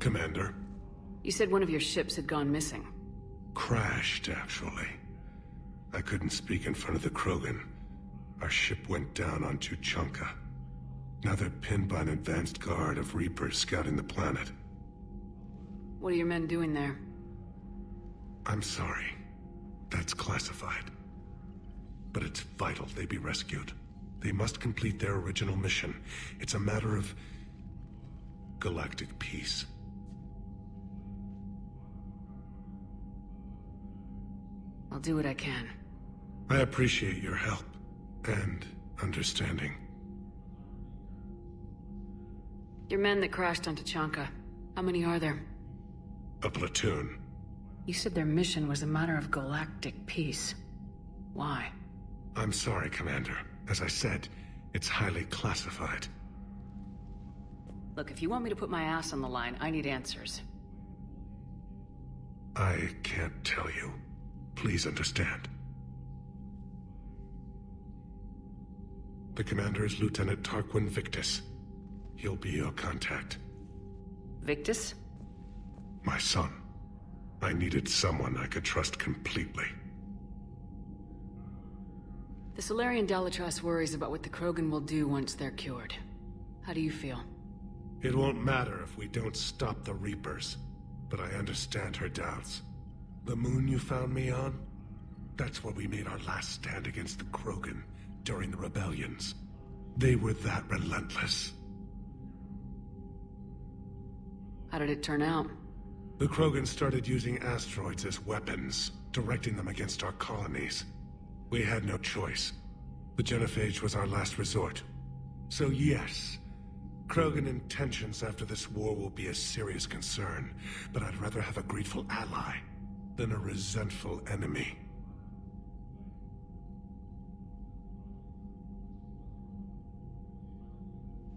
Commander. You said one of your ships had gone missing. Crashed, actually. I couldn't speak in front of the Krogan. Our ship went down on Tuchanka. Now they're pinned by an advanced guard of Reapers scouting the planet. What are your men doing there? I'm sorry. That's classified. But it's vital they be rescued. They must complete their original mission. It's a matter of galactic peace. I'll do what I can. I appreciate your help and understanding. Your men that crashed on Tuchanka, how many are there? A platoon. You said their mission was a matter of galactic peace. Why? I'm sorry, Commander. As I said, it's highly classified. Look, if you want me to put my ass on the line, I need answers. I can't tell you. Please understand. The commander is Lieutenant Tarquin Victus. He'll be your contact. Victus? My son. I needed someone I could trust completely. The Solarian Dalatrass worries about what the Krogan will do once they're cured. How do you feel? It won't matter if we don't stop the Reapers, but I understand her doubts. The moon you found me on? That's where we made our last stand against the Krogan during the rebellions. They were that relentless. How did it turn out? The Krogan started using asteroids as weapons, directing them against our colonies. We had no choice. The genophage was our last resort. So yes, Krogan intentions after this war will be a serious concern, but I'd rather have a grateful ally than a resentful enemy.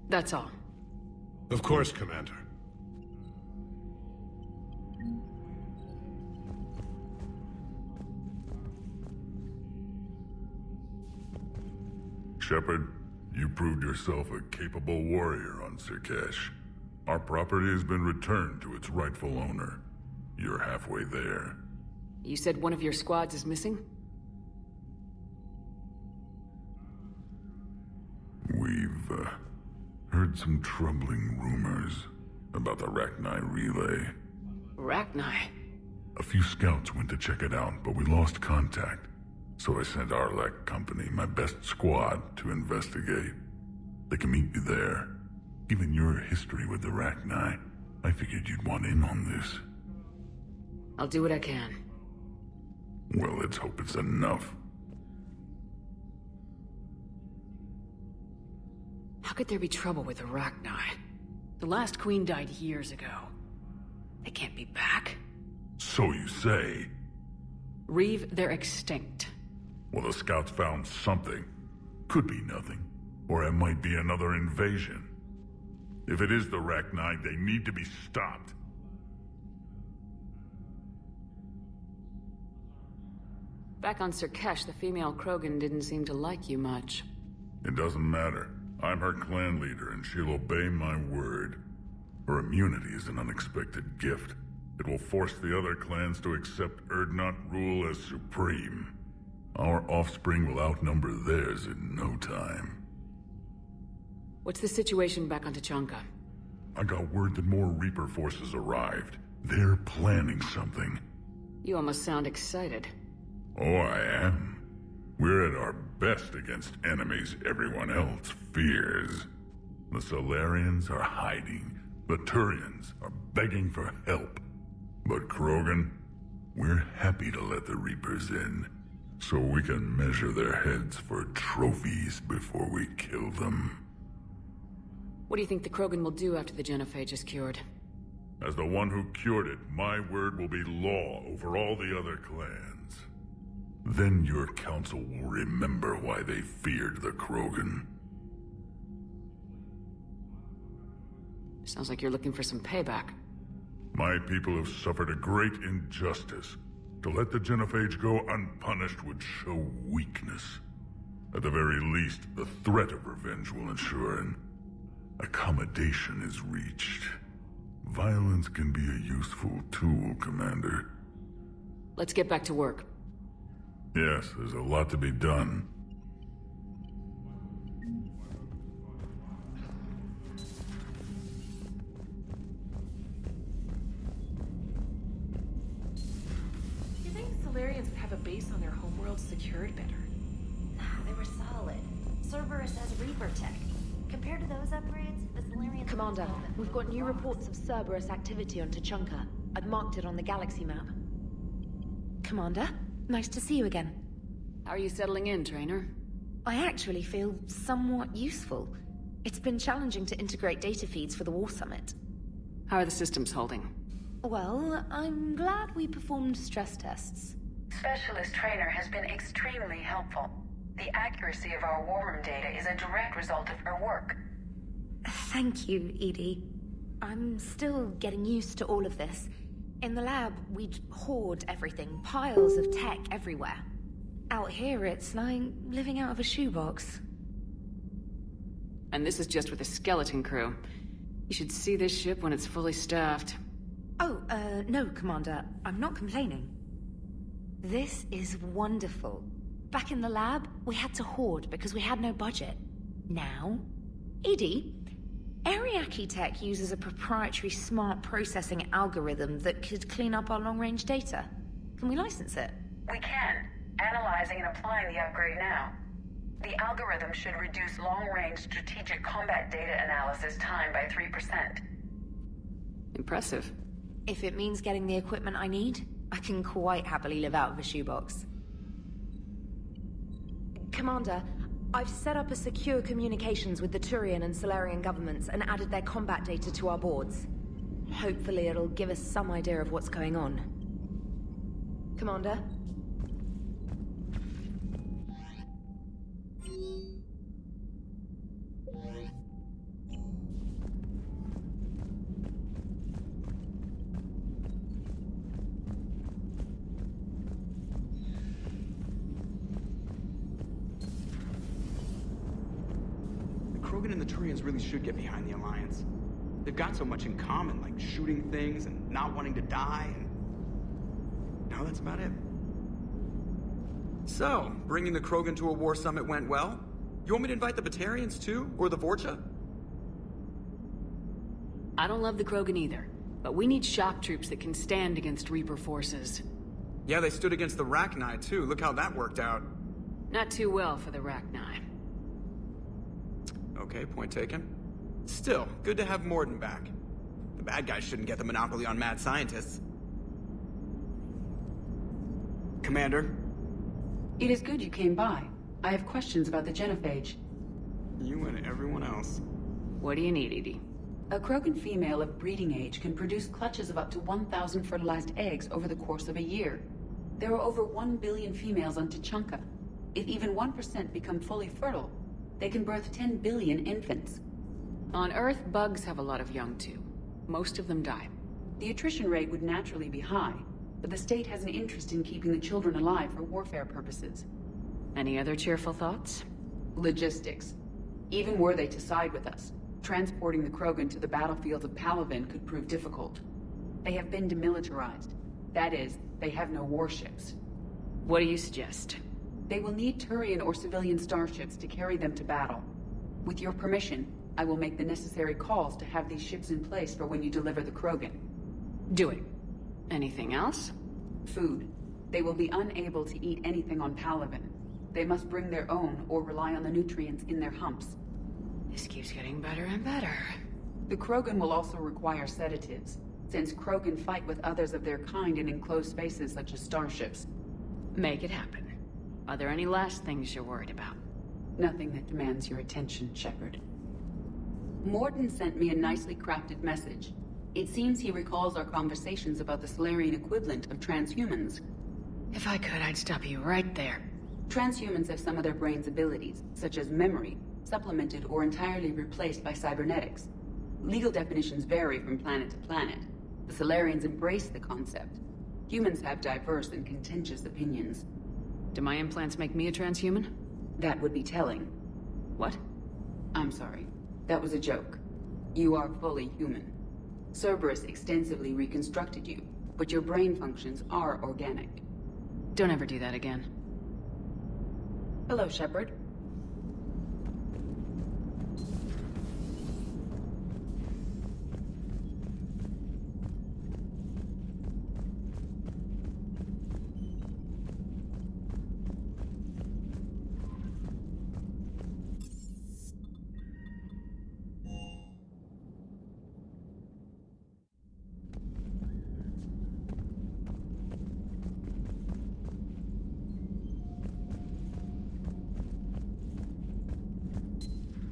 That's all. Of course, Commander. Shepard, you proved yourself a capable warrior on Sirkesh. Our property has been returned to its rightful owner. You're halfway there. You said one of your squads is missing? We've heard some troubling rumors about the Rachni relay. Rachni? A few scouts went to check it out, but we lost contact. So I sent Arlec Company, my best squad, to investigate. They can meet you there. Given your history with the Rachni, I figured you'd want in on this. I'll do what I can. Well, let's hope it's enough. How could there be trouble with the Rachni? The last queen died years ago. They can't be back. So you say. Reeve, they're extinct. Well, the scouts found something. Could be nothing. Or it might be another invasion. If it is the Rachni, they need to be stopped. Back on Sirkesh, the female Krogan didn't seem to like you much. It doesn't matter. I'm her clan leader, and she'll obey my word. Her immunity is an unexpected gift. It will force the other clans to accept Urdnot rule as supreme. Our offspring will outnumber theirs in no time. What's the situation back on Tuchanka? I got word that more Reaper forces arrived. They're planning something. You almost sound excited. Oh, I am. We're at our best against enemies everyone else fears. The Solarians are hiding. The Turians are begging for help. But Krogan, we're happy to let the Reapers in, so we can measure their heads for trophies before we kill them. What do you think the Krogan will do after the genophage is cured? As the one who cured it, my word will be law over all the other clans. Then your council will remember why they feared the Krogan. Sounds like you're looking for some payback. My people have suffered a great injustice. To let the genophage go unpunished would show weakness. At the very least, the threat of revenge will ensure an accommodation is reached. Violence can be a useful tool, Commander. Let's get back to work. Yes, there's a lot to be done. You think Solarians would have a base on their homeworld secured better? Nah, they were solid. Cerberus has Reaper tech. Compared to those upgrades, the Solarians... Commander, we've got new reports of Cerberus activity on Tuchanka. I've marked it on the galaxy map. Commander, nice to see you again. How are you settling in, Trainer? I actually feel somewhat useful. It's been challenging to integrate data feeds for the War Summit. How are the systems holding? Well, I'm glad we performed stress tests. Specialist Trainer has been extremely helpful. The accuracy of our war room data is a direct result of her work. Thank you, Edie. I'm still getting used to all of this. In the lab, we'd hoard everything, piles of tech everywhere. Out here, it's like living out of a shoebox. And this is just with a skeleton crew. You should see this ship when it's fully staffed. Oh, no, Commander. I'm not complaining. This is wonderful. Back in the lab, we had to hoard because we had no budget. Now, Edie, Ariake Tech uses a proprietary smart processing algorithm that could clean up our long-range data. Can we license it? We can. Analyzing and applying the upgrade now. The algorithm should reduce long-range strategic combat data analysis time by 3%. Impressive. If it means getting the equipment I need, I can quite happily live out of a shoebox. Commander, I've set up a secure communications with the Turian and Solarian governments and added their combat data to our boards. Hopefully it'll give us some idea of what's going on. Commander? Krogan and the Turians really should get behind the Alliance. They've got so much in common, like shooting things and not wanting to die, and... now that's about it. So, bringing the Krogan to a war summit went well? You want me to invite the Batarians too? Or the Vorcha? I don't love the Krogan either, but we need shock troops that can stand against Reaper forces. Yeah, they stood against the Rachni too. Look how that worked out. Not too well for the Rachni. Okay, point taken. Still, good to have Morden back. The bad guys shouldn't get the monopoly on mad scientists. Commander? It is good you came by. I have questions about the genophage. You and everyone else. What do you need, Edie? A Krogan female of breeding age can produce clutches of up to 1,000 fertilized eggs over the course of a year. There are over 1 billion females on Tuchanka. If even 1% become fully fertile, they can birth 10 billion infants. On Earth, bugs have a lot of young too. Most of them die. The attrition rate would naturally be high, but the state has an interest in keeping the children alive for warfare purposes. Any other cheerful thoughts? Logistics. Even were they to side with us, transporting the Krogan to the battlefields of Palaven could prove difficult. They have been demilitarized. That is, they have no warships. What do you suggest? They will need Turian or civilian starships to carry them to battle. With your permission, I will make the necessary calls to have these ships in place for when you deliver the Krogan. Do it. Anything else? Food. They will be unable to eat anything on Palaven. They must bring their own or rely on the nutrients in their humps. This keeps getting better and better. The Krogan will also require sedatives, since Krogan fight with others of their kind in enclosed spaces such as starships. Make it happen. Are there any last things you're worried about? Nothing that demands your attention, Shepard. Morden sent me a nicely crafted message. It seems he recalls our conversations about the Solarian equivalent of transhumans. If I could, I'd stop you right there. Transhumans have some of their brain's abilities, such as memory, supplemented or entirely replaced by cybernetics. Legal definitions vary from planet to planet. The Solarians embrace the concept. Humans have diverse and contentious opinions. Do my implants make me a transhuman? That would be telling. What? I'm sorry. That was a joke. You are fully human. Cerberus extensively reconstructed you, but your brain functions are organic. Don't ever do that again. Hello, Shepard.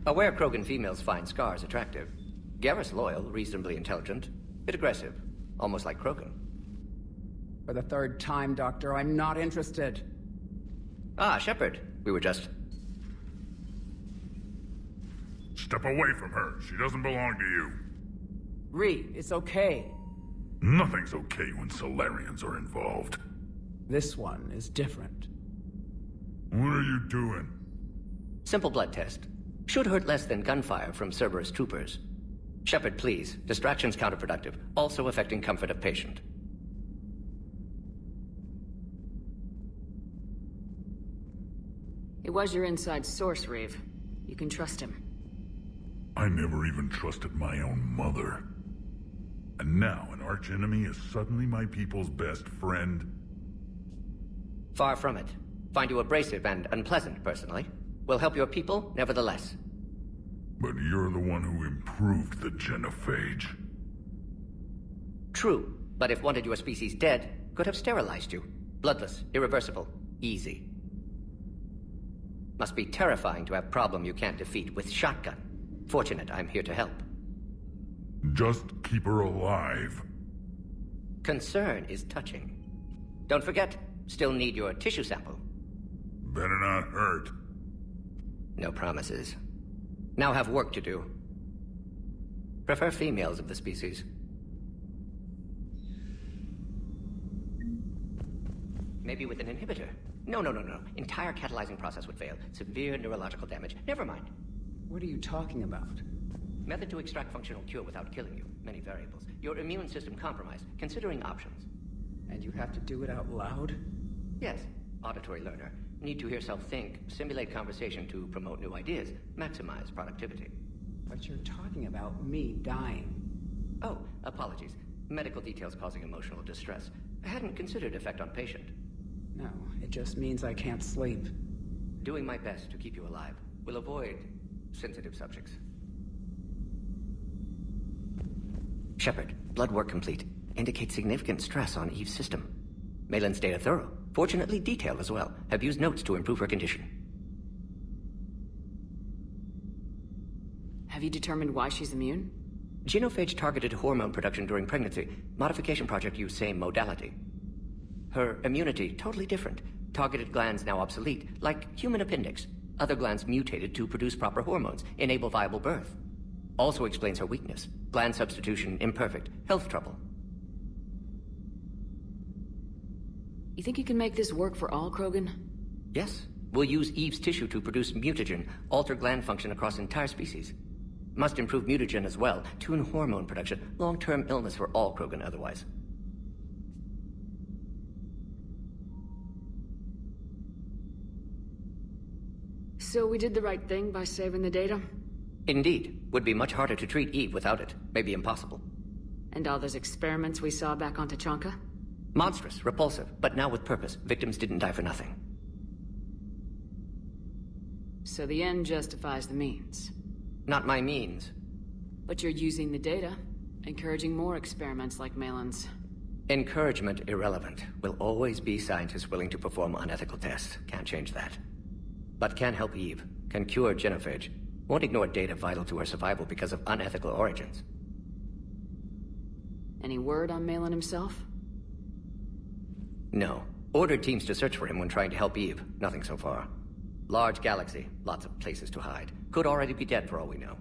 Aware Krogan females find scars attractive. Garrus loyal, reasonably intelligent, bit aggressive, almost like Krogan. For the third time, Doctor, I'm not interested. Ah, Shepard. We were just... Step away from her. She doesn't belong to you. Ree, it's okay. Nothing's okay when Solarians are involved. This one is different. What are you doing? Simple blood test. Should hurt less than gunfire from Cerberus troopers. Shepard, please. Distraction's counterproductive, also affecting comfort of patient. It was your inside source, Reeve. You can trust him. I never even trusted my own mother. And now an archenemy is suddenly my people's best friend? Far from it. Find you abrasive and unpleasant, personally. Will help your people, nevertheless. But you're the one who improved the genophage. True, but if wanted your species dead, could have sterilized you. Bloodless, irreversible, easy. Must be terrifying to have problem you can't defeat with shotgun. Fortunate I'm here to help. Just keep her alive. Concern is touching. Don't forget, still need your tissue sample. Better not hurt. No promises. Now have work to do. Prefer females of the species. Maybe with an inhibitor. No. Entire catalyzing process would fail. Severe neurological damage. Never mind. What are you talking about? Method to extract functional cure without killing you. Many variables. Your immune system compromised. Considering options. And you have to do it out loud? Yes. Auditory learner. Need to hear self think. Simulate conversation to promote new ideas. Maximize productivity. But you're talking about me dying. Oh, apologies. Medical details causing emotional distress. I hadn't considered effect on patient. No, it just means I can't sleep. Doing my best to keep you alive. Will avoid sensitive subjects. Shepard, blood work complete. Indicates significant stress on Eve's system. Malin's data thorough. Fortunately detailed as well. Have used notes to improve her condition. Have you determined why she's immune? Genophage targeted hormone production during pregnancy. Modification project used same modality. Her immunity totally different. Targeted glands now obsolete, like human appendix. Other glands mutated to produce proper hormones, enable viable birth. Also explains her weakness. Gland substitution imperfect. Health trouble. You think you can make this work for all Krogan? Yes. We'll use Eve's tissue to produce mutagen, alter gland function across entire species. Must improve mutagen as well, tune hormone production, long-term illness for all Krogan otherwise. So we did the right thing by saving the data? Indeed. Would be much harder to treat Eve without it. Maybe impossible. And all those experiments we saw back on Tachanka? Monstrous, repulsive, but now with purpose. Victims didn't die for nothing. So the end justifies the means. Not my means. But you're using the data, encouraging more experiments like Malin's. Encouragement irrelevant. Will always be scientists willing to perform unethical tests. Can't change that. But can help Eve. Can cure genophage. Won't ignore data vital to her survival because of unethical origins. Any word on Malin himself? No. Ordered teams to search for him when trying to help Eve. Nothing so far. Large galaxy. Lots of places to hide. Could already be dead for all we know.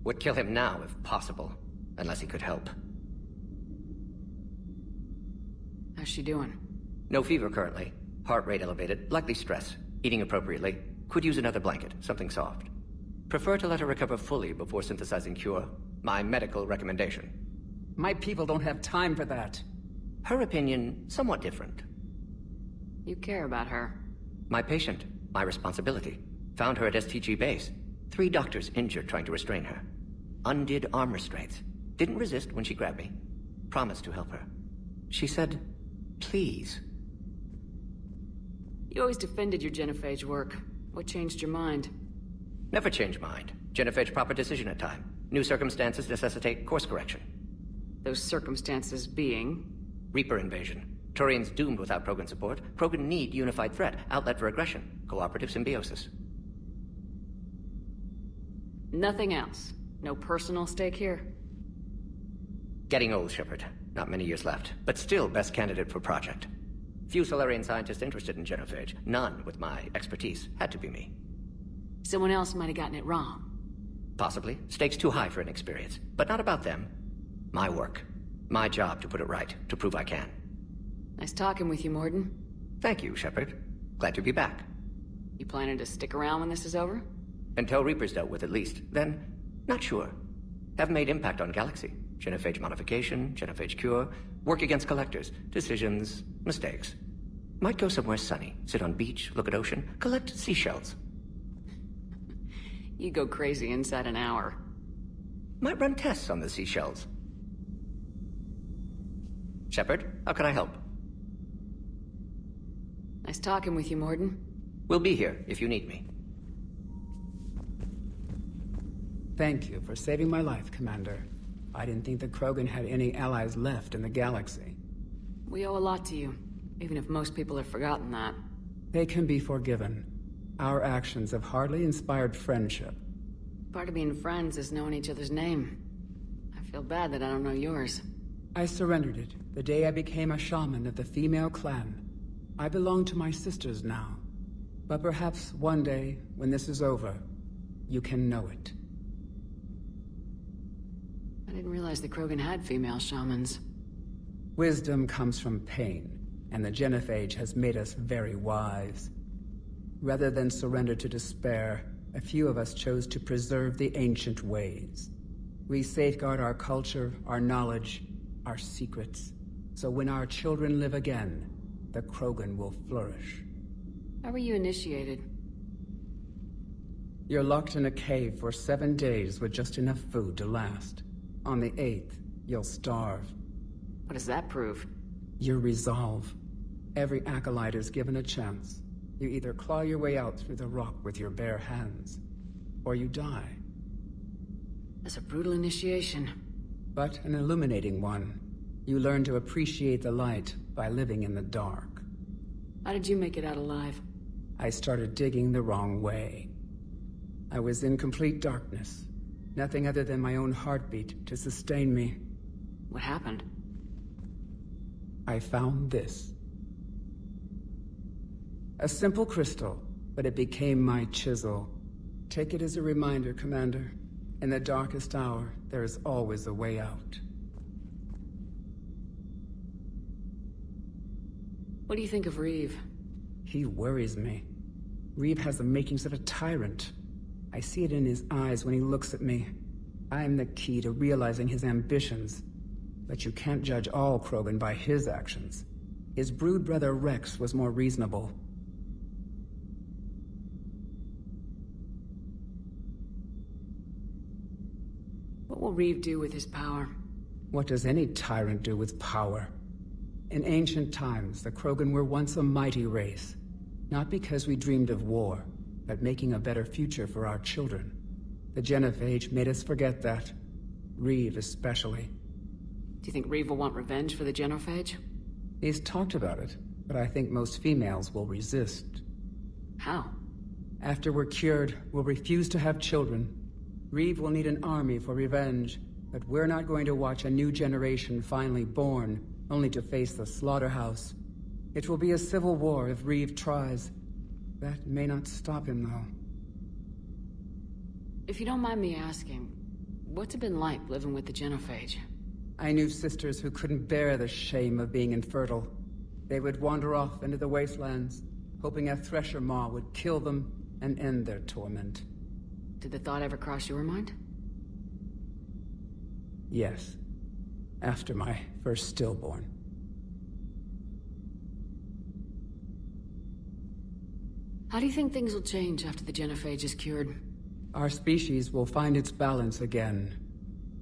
Would kill him now if possible. Unless he could help. How's she doing? No fever currently. Heart rate elevated. Likely stress. Eating appropriately. Could use another blanket. Something soft. Prefer to let her recover fully before synthesizing cure. My medical recommendation. My people don't have time for that. Her opinion, somewhat different. You care about her. My patient, my responsibility. Found her at STG base. 3 doctors injured trying to restrain her. Undid arm restraints. Didn't resist when she grabbed me. Promised to help her. She said, please. You always defended your genophage work. What changed your mind? Never change mind. Genophage proper decision at time. New circumstances necessitate course correction. Those circumstances being? Reaper invasion. Turians doomed without Krogan support. Krogan need unified threat, outlet for aggression, cooperative symbiosis. Nothing else? No personal stake here? Getting old, Shepard. Not many years left, but still best candidate for project. Few Solarian scientists interested in genophage. None with my expertise. Had to be me. Someone else might have gotten it wrong. Possibly. Stakes too high for inexperience. But not about them. My work. My job to put it right, to prove I can. Nice talking with you, Morden. Thank you, Shepard. Glad to be back. You planning to stick around when this is over? Until Reaper's dealt with, at least. Then, not sure. Have made impact on Galaxy. Genophage modification, genophage cure, work against collectors, decisions, mistakes. Might go somewhere sunny, sit on beach, look at ocean, collect seashells. You go crazy inside an hour. Might run tests on the seashells. Shepard, how can I help? Nice talking with you, Morden. We'll be here if you need me. Thank you for saving my life, Commander. I didn't think the Krogan had any allies left in the galaxy. We owe a lot to you, even if most people have forgotten that. They can be forgiven. Our actions have hardly inspired friendship. Part of being friends is knowing each other's name. I feel bad that I don't know yours. I surrendered it the day I became a shaman of the female clan. I belong to my sisters now. But perhaps one day, when this is over, you can know it. I didn't realize the Krogan had female shamans. Wisdom comes from pain, and the genophage has made us very wise. Rather than surrender to despair, a few of us chose to preserve the ancient ways. We safeguard our culture, our knowledge, our secrets, so when our children live again, the Krogan will flourish. How were you initiated? You're locked in a cave for 7 days with just enough food to last. On the 8th, you'll starve. What does that prove? Your resolve. Every acolyte is given a chance. You either claw your way out through the rock with your bare hands, or you die. That's a brutal initiation. But an illuminating one. You learn to appreciate the light by living in the dark. How did you make it out alive? I started digging the wrong way. I was in complete darkness. Nothing other than my own heartbeat to sustain me. What happened? I found this. A simple crystal, but it became my chisel. Take it as a reminder, Commander. In the darkest hour, there is always a way out. What do you think of Reeve? He worries me. Reeve has the makings of a tyrant. I see it in his eyes when he looks at me. I'm the key to realizing his ambitions. But you can't judge all Krogan by his actions. His brood brother Rex was more reasonable. What will Reeve do with his power? What does any tyrant do with power? In ancient times, the Krogan were once a mighty race. Not because we dreamed of war, but making a better future for our children. The genophage made us forget that. Reeve especially. Do you think Reeve will want revenge for the genophage? He's talked about it, but I think most females will resist. How? After we're cured, we'll refuse to have children. Reeve will need an army for revenge, but we're not going to watch a new generation finally born, only to face the slaughterhouse. It will be a civil war if Reeve tries. That may not stop him, though. If you don't mind me asking, what's it been like living with the genophage? I knew sisters who couldn't bear the shame of being infertile. They would wander off into the wastelands, hoping a thresher maw would kill them and end their torment. Did the thought ever cross your mind? Yes. after my first stillborn. How do you think things will change after the genophage is cured? Our species will find its balance again.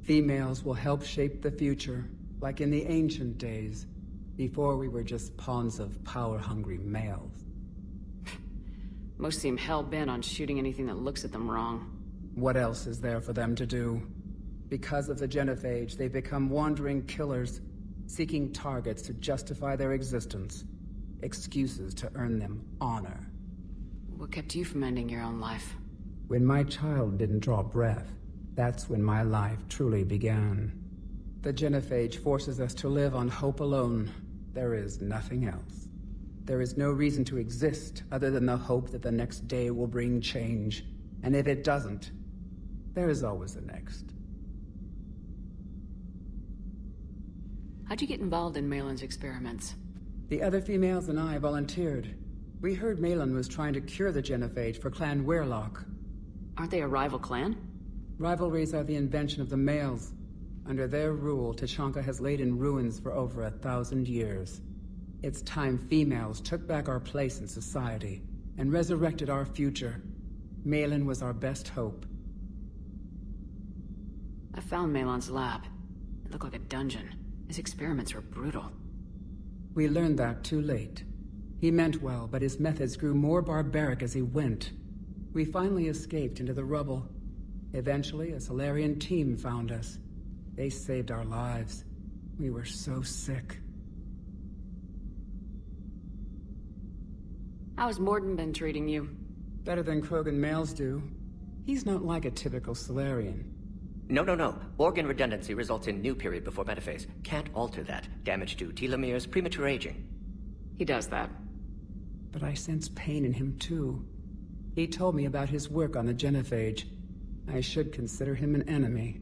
Females will help shape the future, like in the ancient days, before we were just pawns of power-hungry males. Most seem hell-bent on shooting anything that looks at them wrong. What else is there for them to do? Because of the genophage, they become wandering killers, seeking targets to justify their existence. Excuses to earn them honor. What kept you from ending your own life? When my child didn't draw breath, that's when my life truly began. The genophage forces us to live on hope alone. There is nothing else. There is no reason to exist other than the hope that the next day will bring change. And if it doesn't, there is always the next. How'd you get involved in Malin's experiments? The other females and I volunteered. We heard Malin was trying to cure the genophage for Clan Weirlock. Aren't they a rival clan? Rivalries are the invention of the males. Under their rule, Tuchanka has laid in ruins for over 1,000 years. It's time females took back our place in society and resurrected our future. Malin was our best hope. I found Malin's lab. It looked like a dungeon. His experiments were brutal. We learned that too late. He meant well, but his methods grew more barbaric as he went. We finally escaped into the rubble. Eventually, a Solarian team found us. They saved our lives. We were so sick. How's Morden been treating you? Better than Krogan males do. He's not like a typical Solarian. No. Organ redundancy results in new period before metaphase. Can't alter that. Damage to telomeres, premature aging. He does that. But I sense pain in him too. He told me about his work on the genophage. I should consider him an enemy.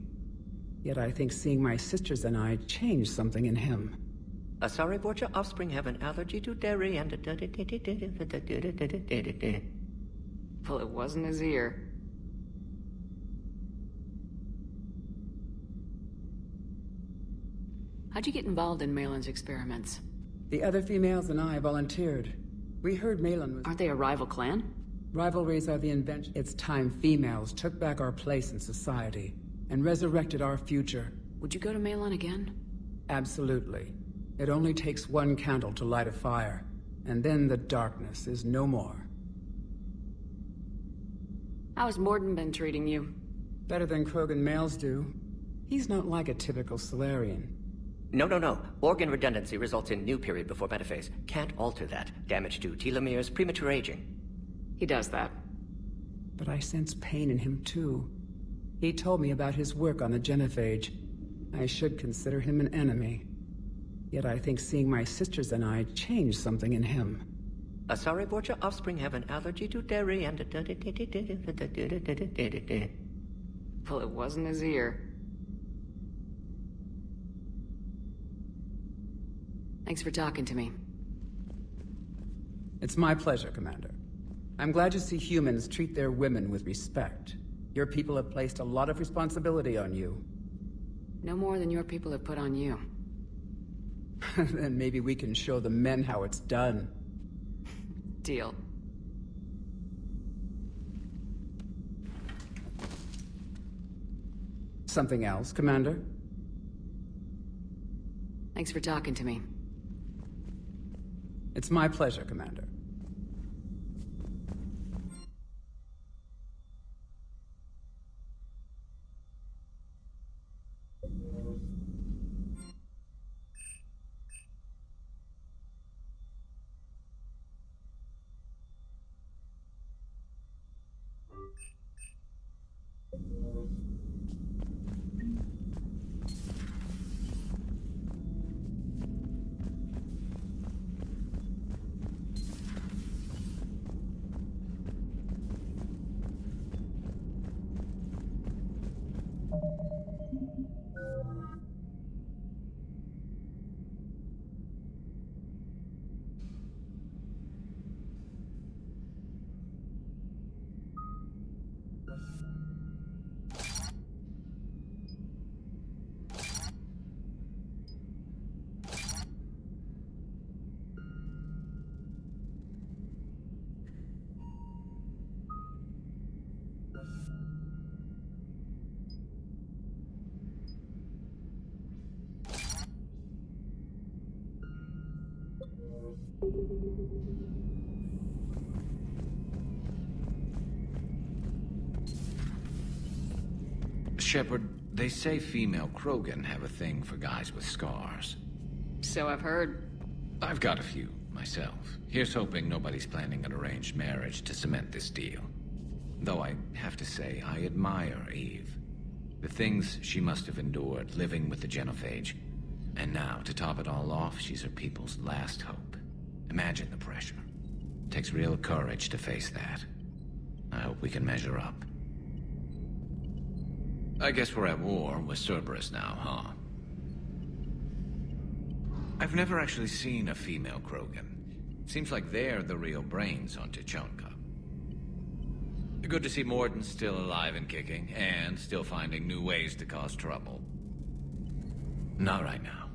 Yet I think seeing my sisters and I changed something in him. Sorry, Borgia, offspring have an allergy to dairy and... Well, it wasn't his ear. How'd you get involved in Malin's experiments? The other females and I volunteered. We heard Malin was... Aren't they a rival clan? Rivalries are the invention... It's time females took back our place in society and resurrected our future. Would you go to Malin again? Absolutely. It only takes one candle to light a fire, and then the darkness is no more. How's Morden been treating you? Better than Krogan males do. He's not like a typical Solarian. No. Organ redundancy results in new period before metaphase. Can't alter that. Damage to telomeres, premature aging. He does that. But I sense pain in him too. He told me about his work on the genophage. I should consider him an enemy. Yet I think seeing my sisters and I changed something in him. Sorry, Borgia, offspring have an allergy to dairy and... Well, it wasn't his ear. Thanks for talking to me. It's my pleasure, Commander. I'm glad to see humans treat their women with respect. Your people have placed a lot of responsibility on you. No more than your people have put on you. Then maybe we can show the men how it's done. Deal. Something else, Commander? Thanks for talking to me. It's my pleasure, Commander. Shepard, they say female Krogan have a thing for guys with scars. So I've heard. I've got a few, myself. Here's hoping nobody's planning an arranged marriage to cement this deal. Though I have to say, I admire Eve. The things she must have endured living with the Genophage. And now, to top it all off, she's her people's last hope. Imagine the pressure. Takes real courage to face that. I hope we can measure up. I guess we're at war with Cerberus now, huh? I've never actually seen a female Krogan. Seems like they're the real brains on Tuchanka. Good to see Morden's still alive and kicking, and still finding new ways to cause trouble. Not right now.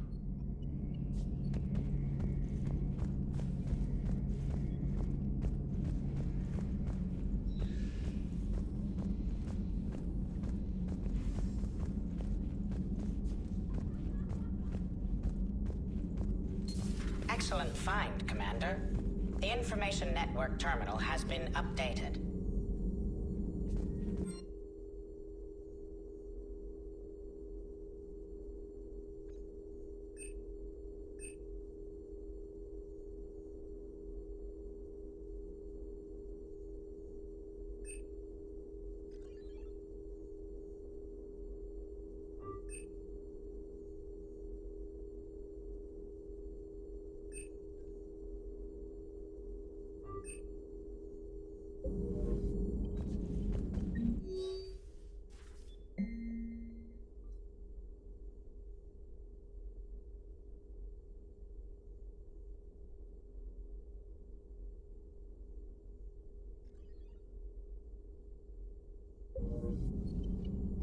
Excellent find, Commander. The information network terminal has been updated.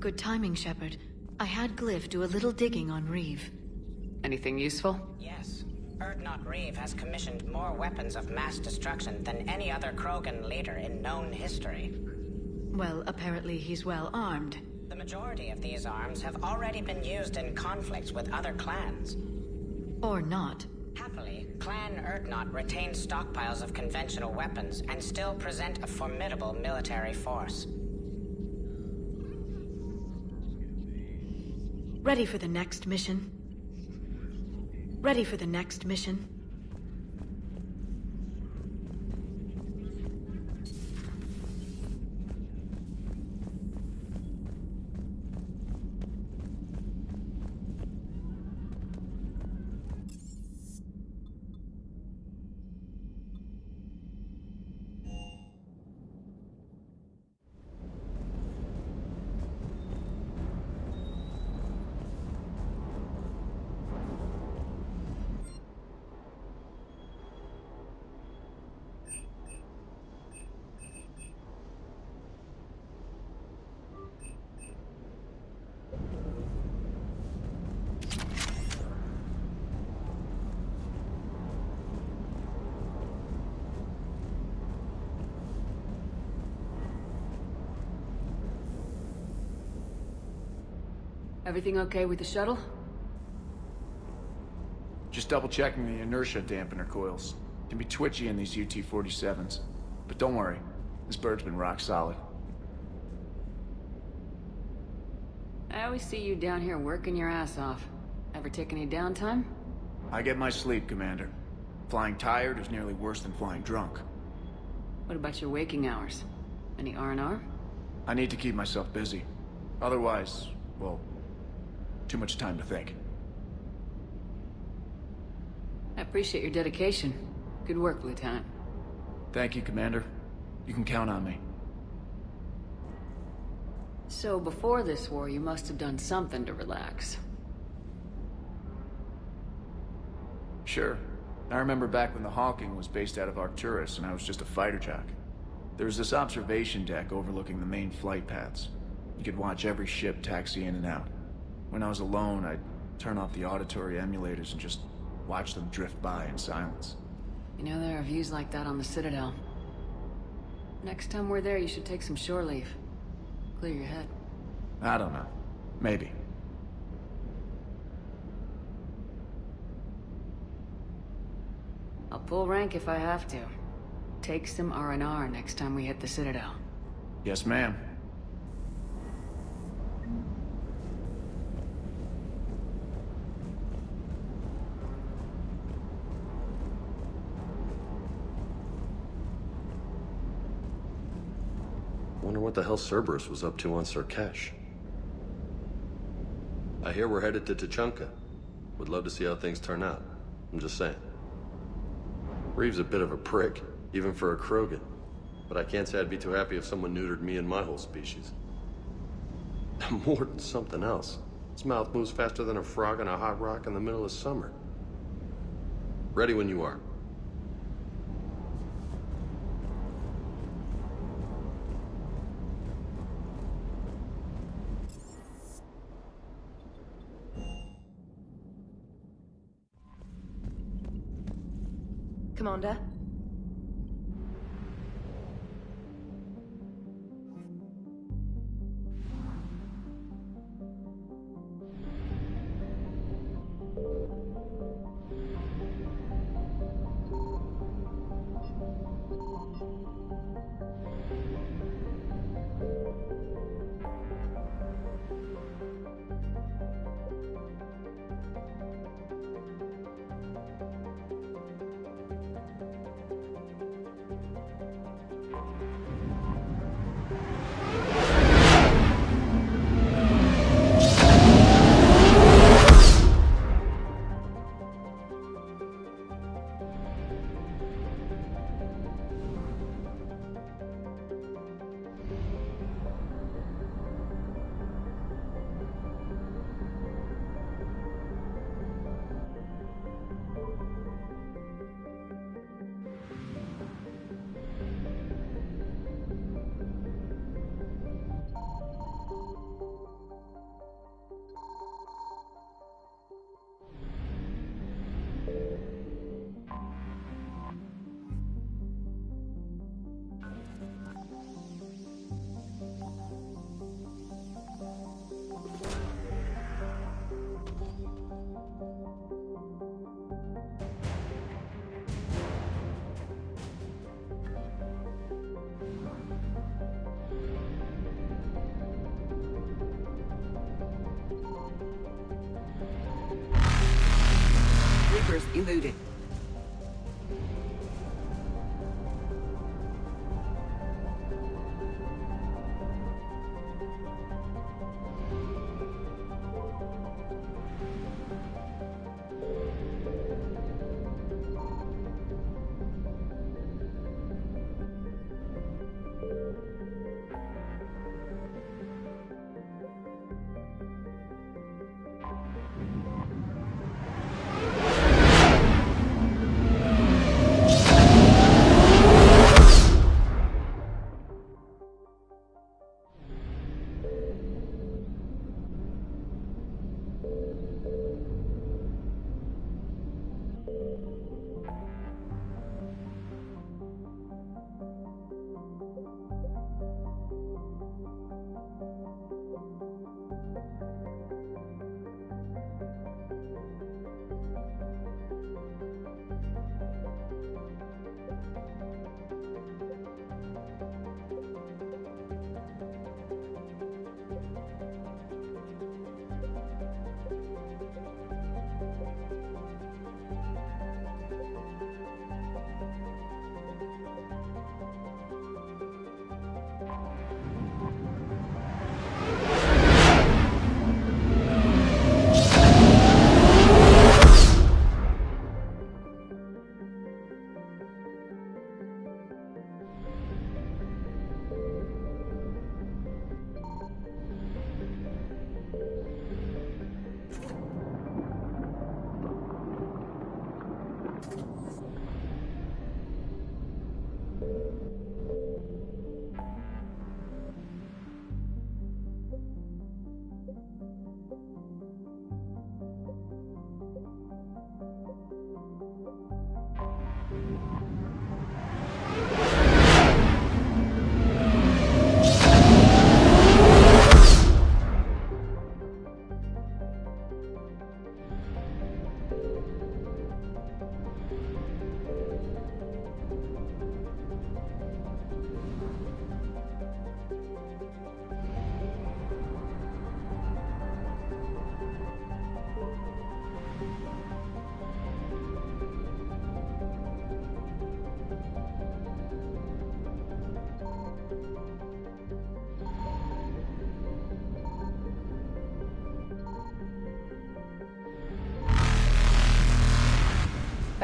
Good timing, Shepard. I had Glyph do a little digging on Reeve. Anything useful? Yes. Urdnot Reeve has commissioned more weapons of mass destruction than any other Krogan leader in known history. Well, apparently he's well armed. The majority of these arms have already been used in conflicts with other clans. Or not. Happily, Clan Urdnot retains stockpiles of conventional weapons and still present a formidable military force. Ready for the next mission? Ready for the next mission? Everything okay with the shuttle? Just double checking the inertia dampener coils. Can be twitchy in these UT-47s. But don't worry, this bird's been rock solid. I always see you down here working your ass off. Ever take any downtime? I get my sleep, Commander. Flying tired is nearly worse than flying drunk. What about your waking hours? Any R&R? I need to keep myself busy. Otherwise, well, too much time to think. I appreciate your dedication. Good work, Lieutenant. Thank you, Commander. You can count on me. So before this war, you must have done something to relax. Sure. I remember back when the Hawking was based out of Arcturus and I was just a fighter jock. There was this observation deck overlooking the main flight paths. You could watch every ship taxi in and out. When I was alone, I'd turn off the auditory emulators and just watch them drift by in silence. You know, there are views like that on the Citadel. Next time we're there, you should take some shore leave. Clear your head. I don't know. Maybe. I'll I'll pull rank if I have to. Take some R&R next time we hit the Citadel. Yes, ma'am. Wonder what the hell Cerberus was up to on Surkesh. I hear we're headed to Tuchanka. Would love to see how things turn out. I'm just saying. Reeve's a bit of a prick, even for a Krogan. But I can't say I'd be too happy if someone neutered me and my whole species. More than something else. His mouth moves faster than a frog on a hot rock in the middle of summer. Ready when you are. Commander? Reapers eluded.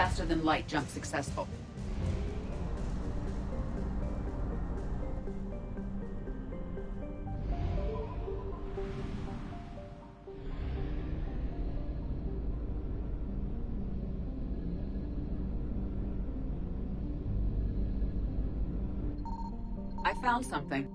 Faster than light jump successful. I found something.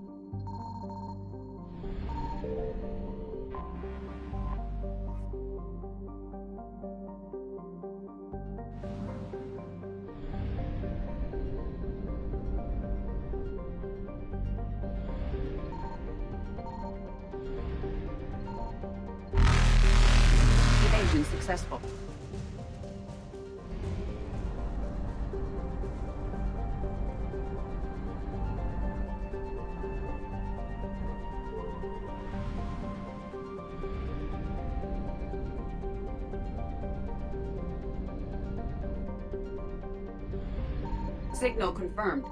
Evasion successful. Signal confirmed.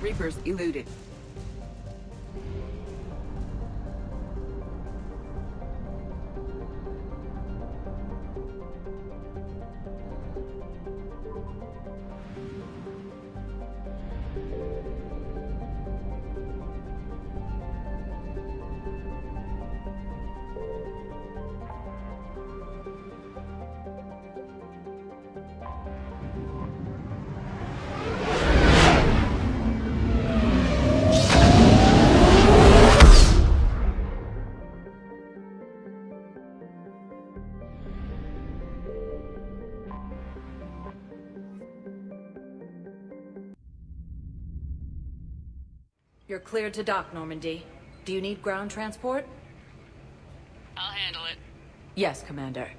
Reapers eluded. You're cleared to dock, Normandy. Do you need ground transport? I'll handle it. Yes, Commander.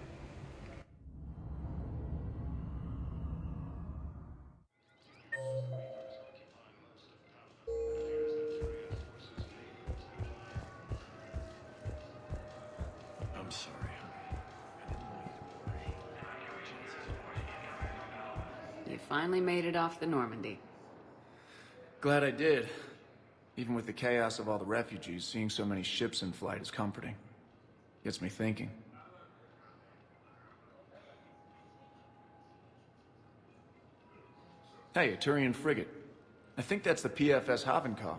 I'm sorry, You finally made it off the Normandy. Glad I did. Even with the chaos of all the refugees, seeing so many ships in flight is comforting. Gets me thinking. Hey, a Turian frigate. I think that's the PFS Havenkaw.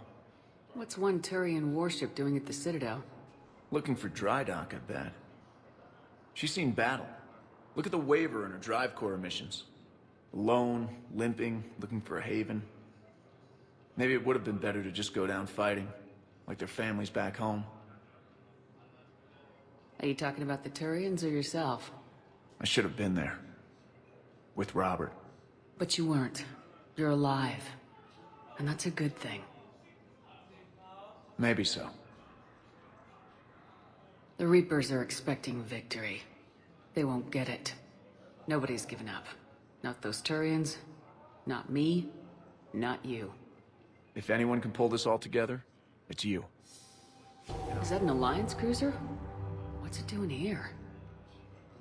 What's one Turian warship doing at the Citadel? Looking for dry dock, I bet. She's seen battle. Look at the waiver in her drive core emissions. Alone, limping, looking for a haven. Maybe it would have been better to just go down fighting, like their families back home. Are you talking about the Turians or yourself? I should have been there. With Robert. But you weren't. You're alive. And that's a good thing. Maybe so. The Reapers are expecting victory. They won't get it. Nobody's given up. Not those Turians, not me, not you. If anyone can pull this all together, it's you. Is that an Alliance cruiser? What's it doing here?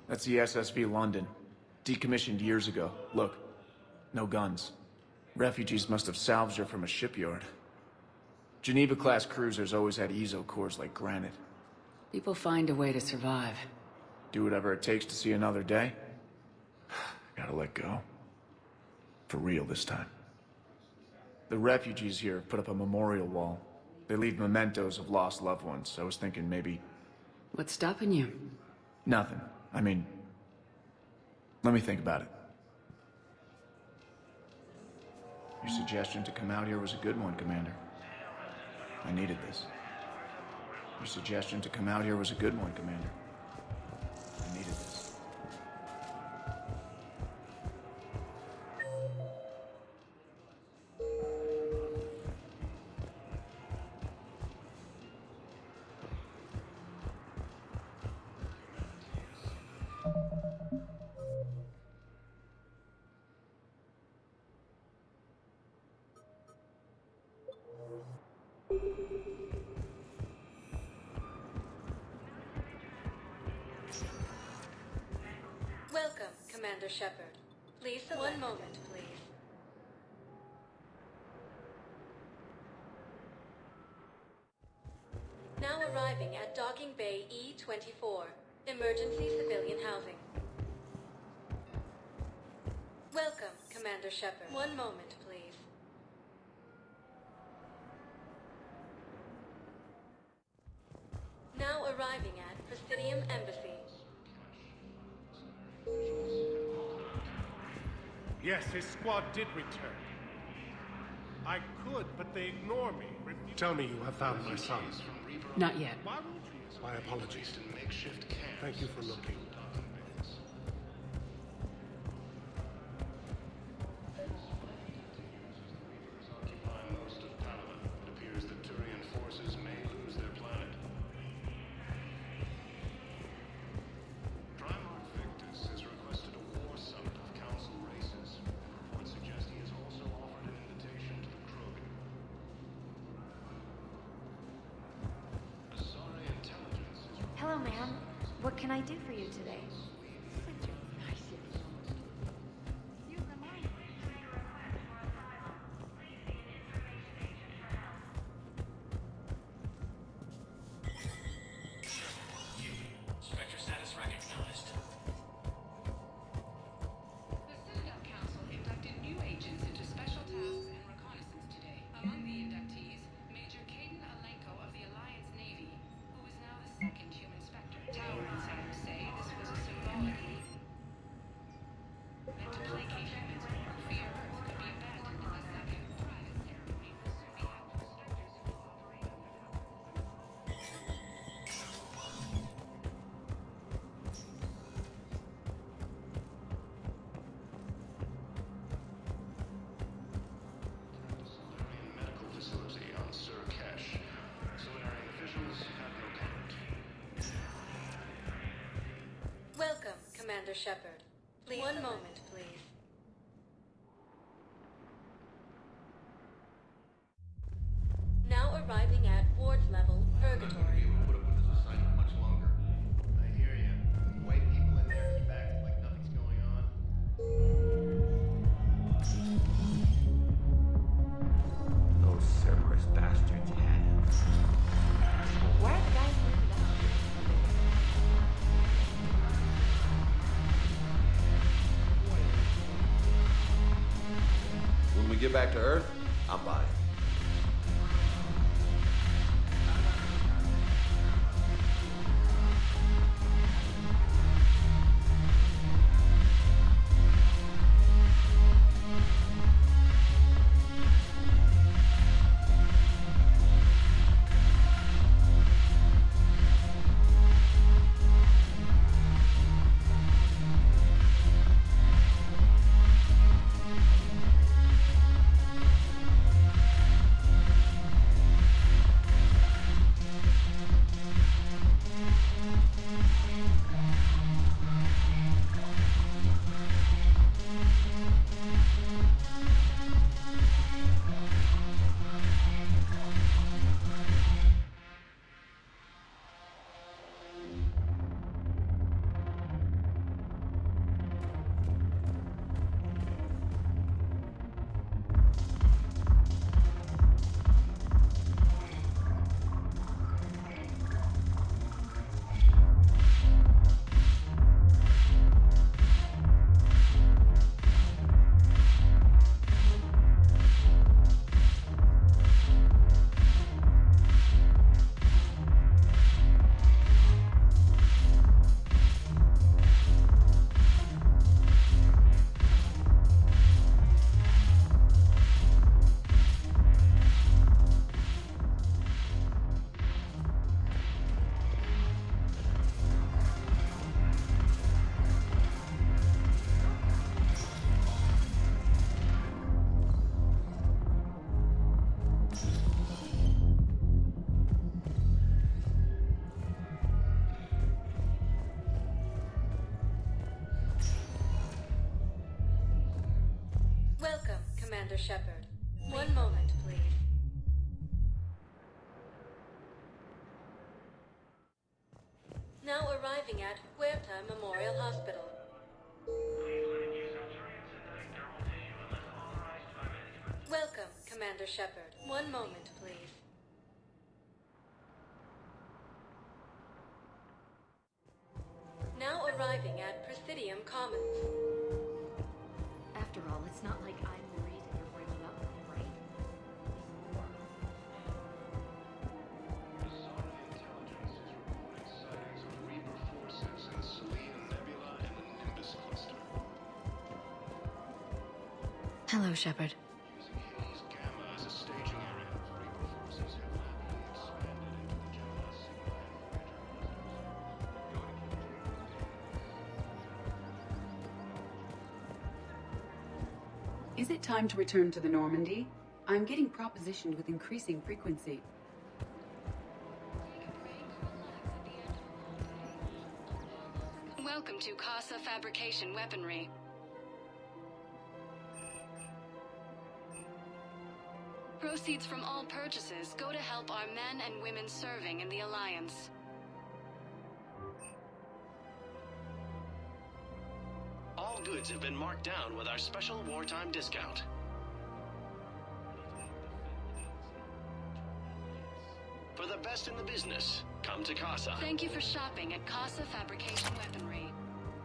That's the SSV London. Decommissioned years ago. Look, no guns. Refugees must have salvaged her from a shipyard. Geneva-class cruisers always had ezo cores like granite. People find a way to survive. Do whatever it takes to see another day. Gotta let go. For real this time. The refugees here put up a memorial wall. They leave mementos of lost loved ones. I was thinking maybe... What's stopping you? Nothing. I mean... Let me think about it. Your suggestion to come out here was a good one, Commander. I needed this. Your suggestion to come out here was a good one, Commander. I needed this. Commander Shepard. Please select. One moment, please. Now arriving at Docking Bay E-24. Emergency civilian housing. Welcome, Commander Shepard. One moment, please. Now arriving at Presidium Embassy. Yes, his squad did return. I could, but they ignore me. Tell me you have found my son. Not yet. My apologies. Thank you for looking. Hello, ma'am. What can I do for you today? Spectre status recognized. The Citadel Council inducted new agents into special tasks and reconnaissance today. Among the inductees, Major Caden Alenko of the Alliance Navy, who is now the second human Spectre. Tower insiders say this was a symbolic leap. Meant to placate humans who fear Earth could be abandoned. A second private ceremony will soon be held for Spectres who cooperate under medical facility on Sur Kesh. Solarian officials have no comment. Welcome, Commander Shepard. Please. One moment, please. Now arriving at ward level, Purgatory. Put up with this assignment much longer. I hear you. White people in there keep acting like nothing's going on. Those Cerberus bastards have. Why are the guys moving out? When we get back to Earth, I'm buying. Welcome, Commander Shepard. One moment, please. Now arriving at Huerta Memorial Hospital. Commander Shepard. One moment, please. Now arriving at Presidium Commons. After all, it's not like I'm the reason you're bringing up, right? Hello, Shepard. Is it time to return to the Normandy? I'm getting propositioned with increasing frequency. Welcome to Casa Fabrication Weaponry. Proceeds from all purchases go to help our men and women serving in the Alliance. All goods have been marked down with our special wartime discount. For the best in the business, come to Casa. Thank you for shopping at Casa Fabrication Weaponry.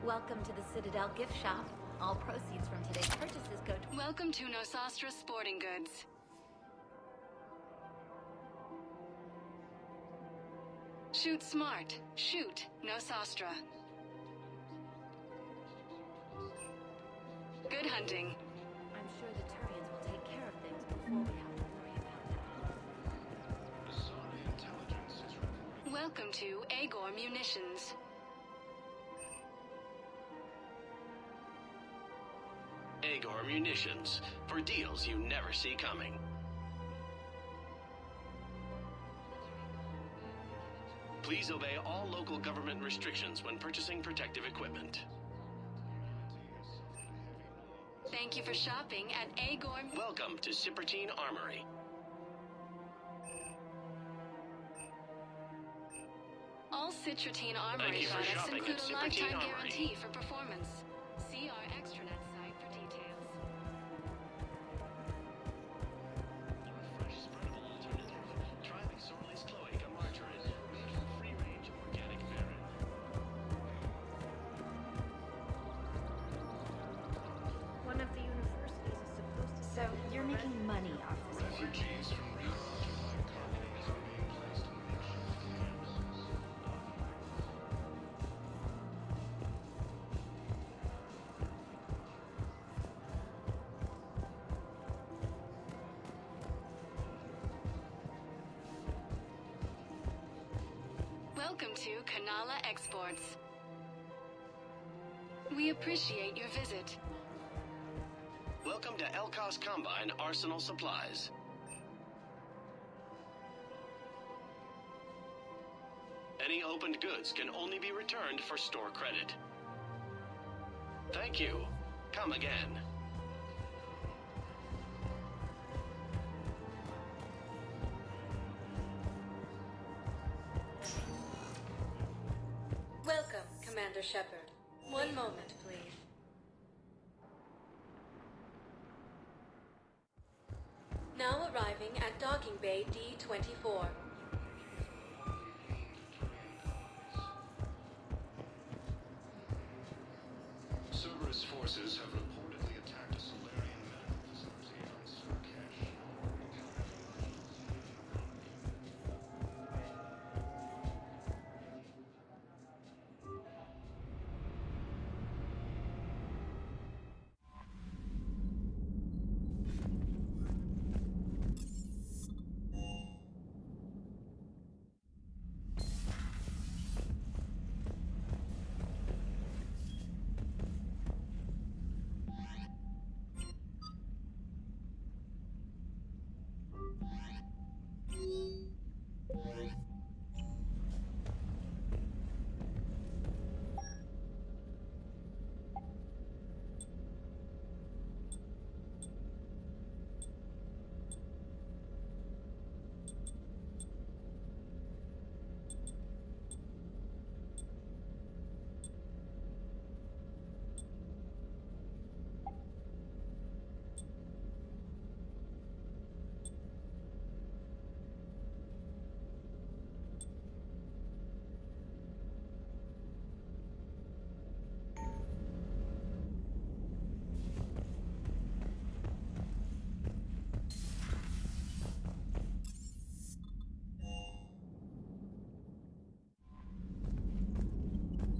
Welcome to the Citadel gift shop. All proceeds from today's purchases go to... Welcome to Nosastra Sporting Goods. Shoot smart. Shoot Nosastra. Good hunting. I'm sure the Turians will take care of things before we have to worry about that. Welcome to Agor Munitions. Agor Munitions, for deals you never see coming. Please obey all local government restrictions when purchasing protective equipment. Thank you for shopping at Agor. Welcome to Cipertine Armory. All Citratine Armory products include a lifetime guarantee for performance. See our extranet site for details. A fresh spreadable alternative. Try the Sorley's Cloaca margarine, made from free-range organic berry. One of the universities is supposed to... So, you're making money off this? Refugees from re-occupied colonies are being placed in makeshift camps. Welcome to Kanala Exports. We appreciate your visit. Welcome to Elkos Combine Arsenal Supplies. Any opened goods can only be returned for store credit. Thank you. Come again. Welcome, Commander Shepard. One moment, please. Now arriving at Docking Bay D-24. Cerberus forces have reportedly attacked a Solarian medical facility on Surkesh.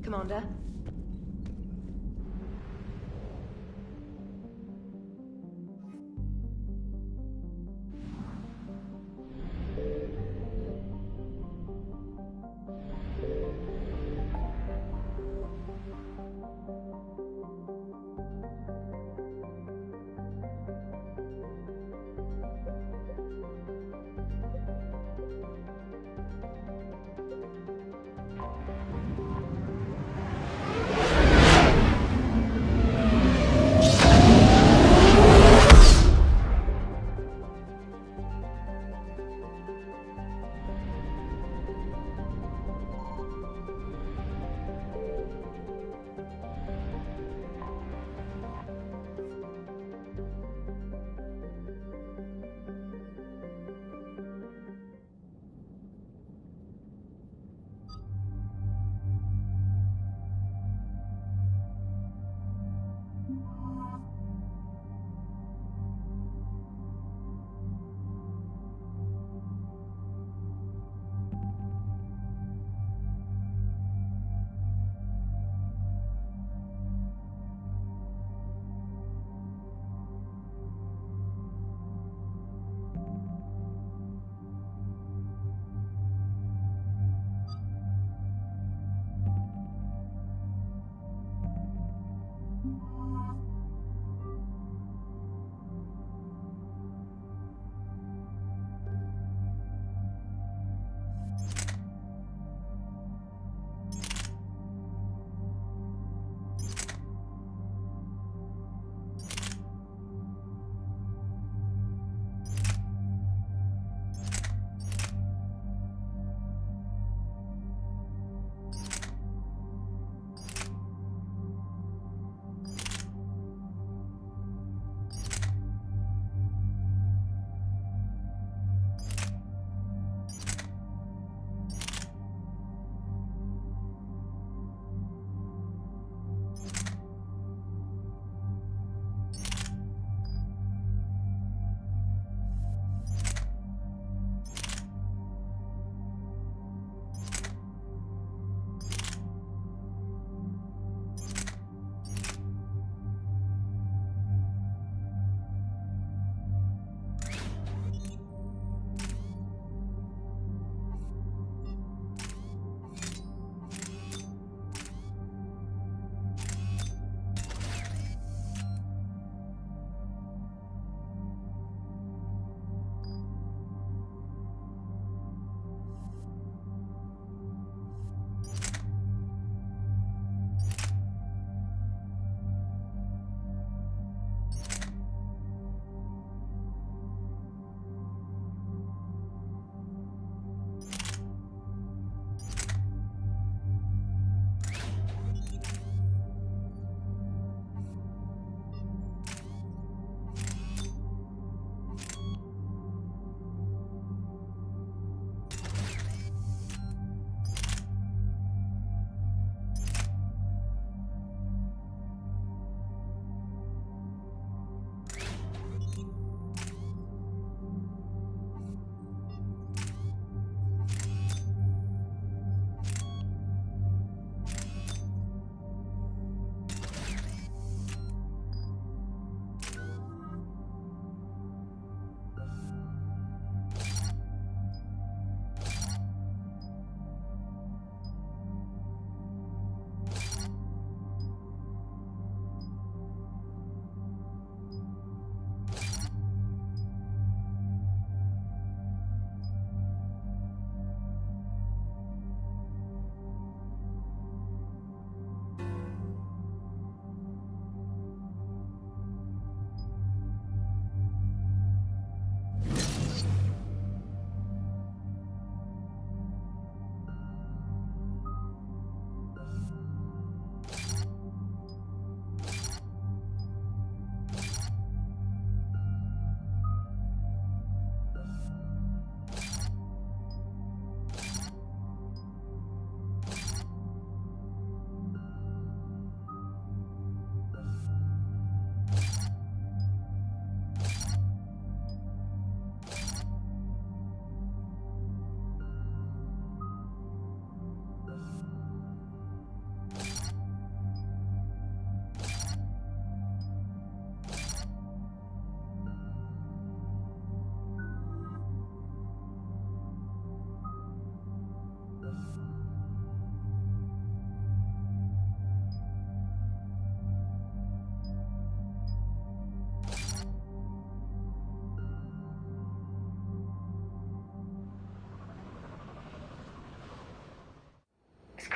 Commander.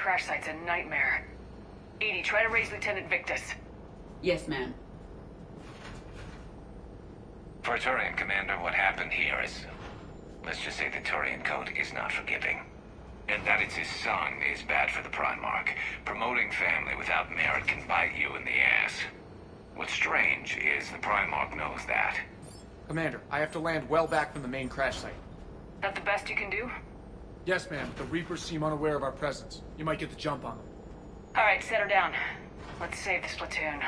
crash site's a nightmare. Edie, try to raise Lieutenant Victus. Yes, ma'am. For a Turian commander, what happened here is... let's just say the Turian code is not forgiving. And that it's his son is bad for the Primarch. Promoting family without merit can bite you in the ass. What's strange is the Primarch knows that. Commander, I have to land well back from the main crash site. That the best you can do? Yes, ma'am. The Reapers seem unaware of our presence. You might get the jump on them. Alright, set her down. Let's save this platoon.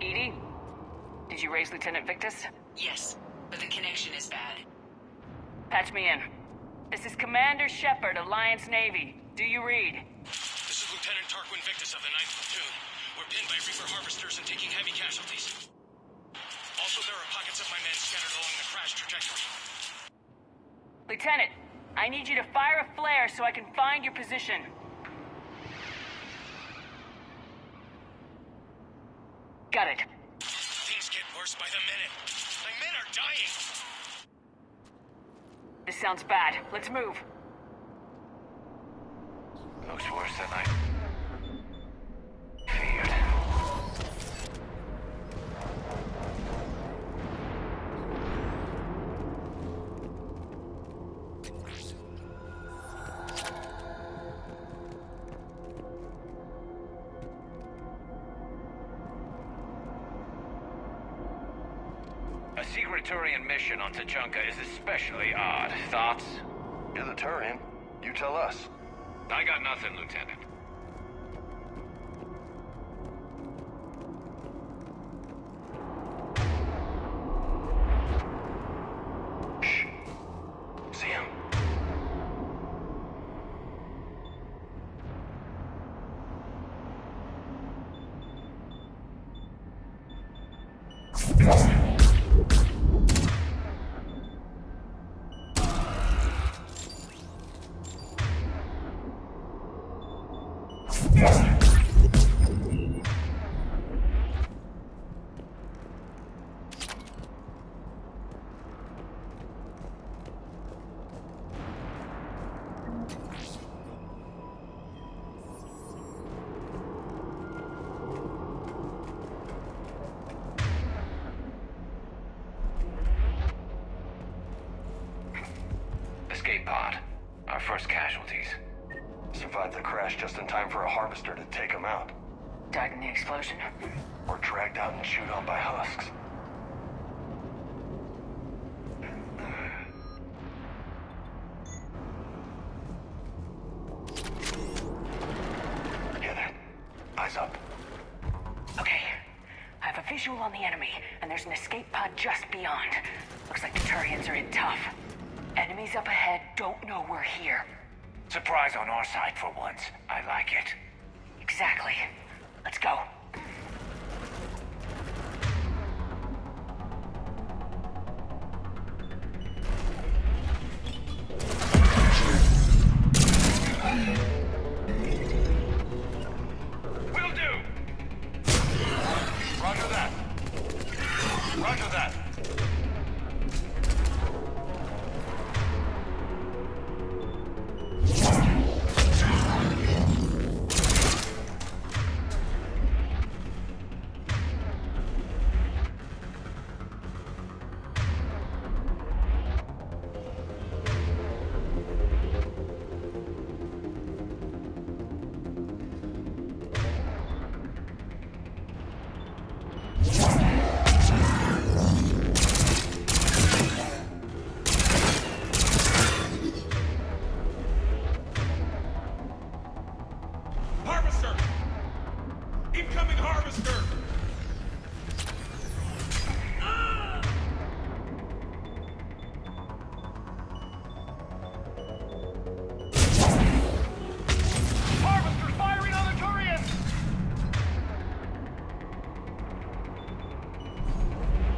Edie? Did you raise Lieutenant Victus? Yes, but the connection is bad. Patch me in. This is Commander Shepard, Alliance Navy. Do you read? This is Lieutenant Tarquin Victus of the 9th Platoon. We're pinned by Reaper harvesters and taking heavy casualties. Also, there are pockets of my men scattered along the crash trajectory. Lieutenant, I need you to fire a flare so I can find your position. Got it. Things get worse by the minute. My men are dying. This sounds bad. Let's move. Looks worse than I feared. A secret Turian mission on Tachanka is especially odd. Thoughts? You're the Turian. You tell us. I got nothing, Lieutenant. Shh. See him? Escape pod. Our first casualties. Survived the crash just in time for a harvester to take him out. Died in the explosion. Or dragged out and chewed on by husks. Hear that? Eyes up. Okay. I have a visual on the enemy, and there's an escape pod just beyond. Looks like the Turians are in tough. Enemies up ahead don't know we're here. Surprise on our side for once. I like it. Exactly. Let's go. Will do! Roger that. Roger that. Harvester! Incoming harvester! Harvesters firing on the Turians!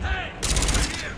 Hey! Right here!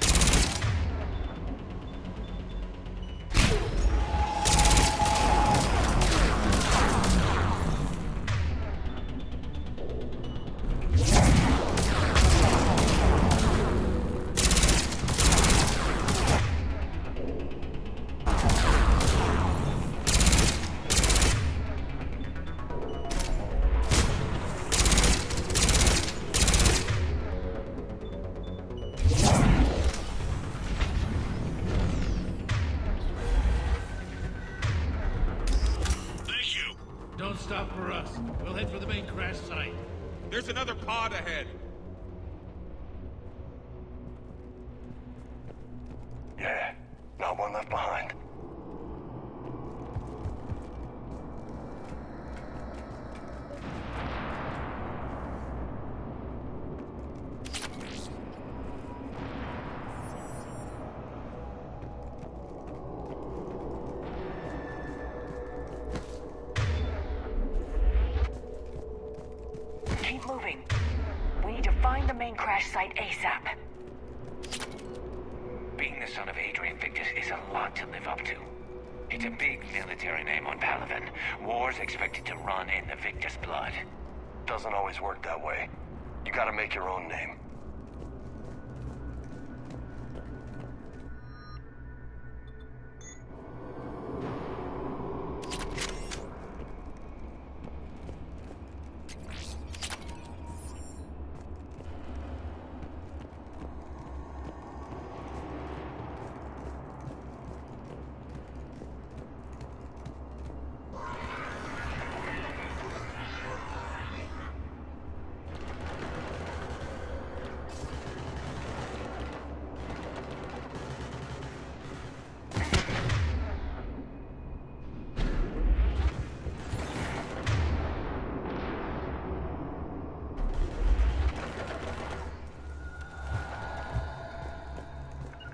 headed for the main crash site. There's another pod ahead. Yeah, not one left behind. Keep moving. We need to find the main crash site ASAP. Being the son of Adrian Victus is a lot to live up to. It's a big military name on Palaven. War's expected to run in the Victus blood. Doesn't always work that way. You gotta make your own name.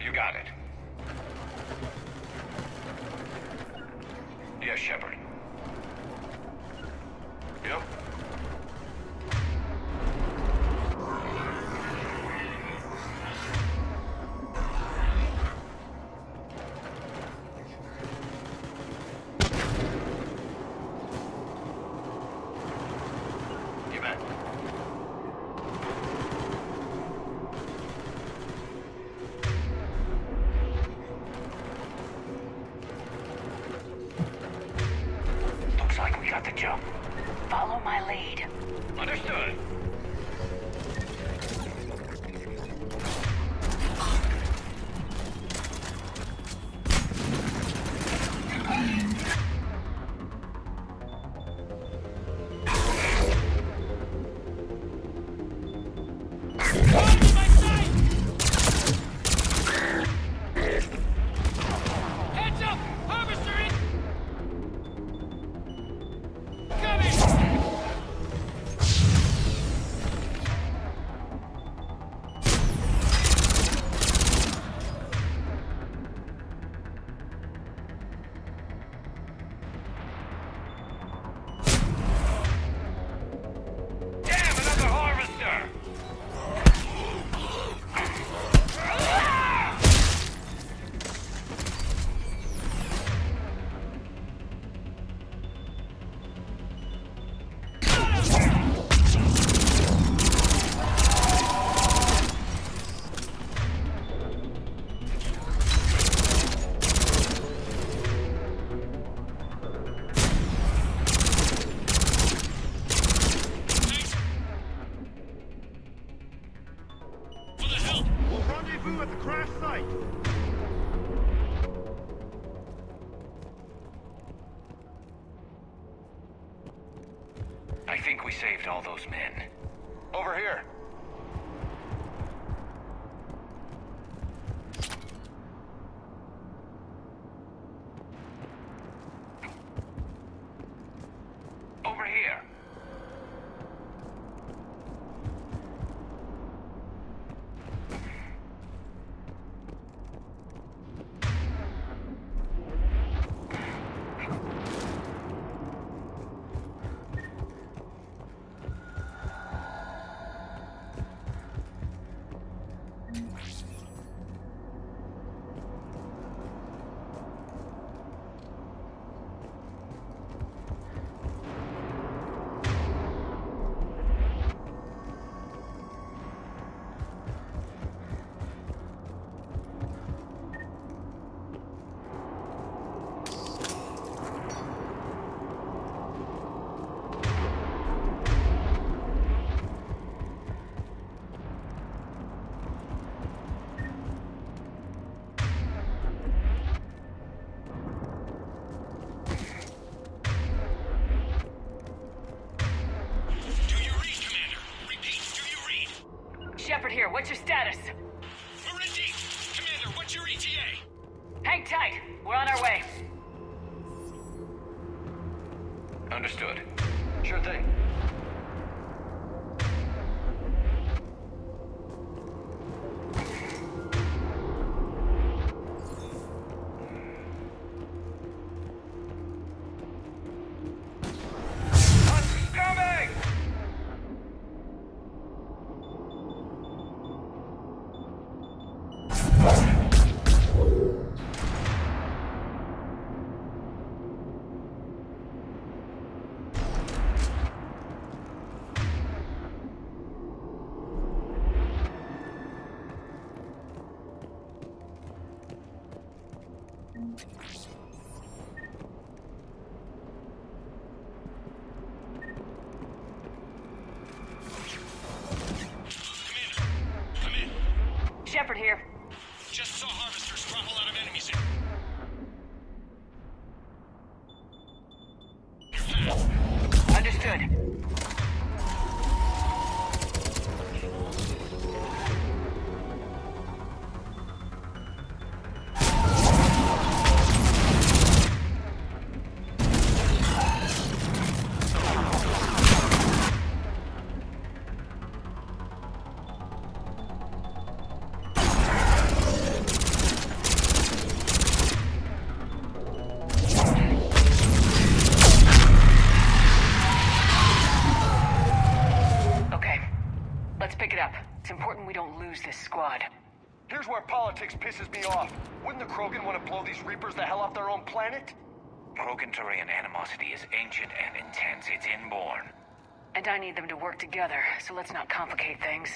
You got it. Yes, Shepard. Yep. You bet. Looks like we got the jump. Follow my lead. Understood. Heads up! Harvester in! Damn, another harvester! We'll rendezvous at the crash site. I think we saved all those men. Over here. Over here. Shepard here. What's your status? We're in deep. Commander, what's your ETA? Hang tight. We're on our way. Understood. Sure thing. Shepard here. Just saw harvesters drop a lot of enemies in. Understood. It's important we don't lose this squad. Here's where politics pisses me off. Wouldn't the Krogan want to blow these Reapers the hell off their own planet? Krogan-Turian animosity is ancient and intense. It's inborn. And I need them to work together, so let's not complicate things.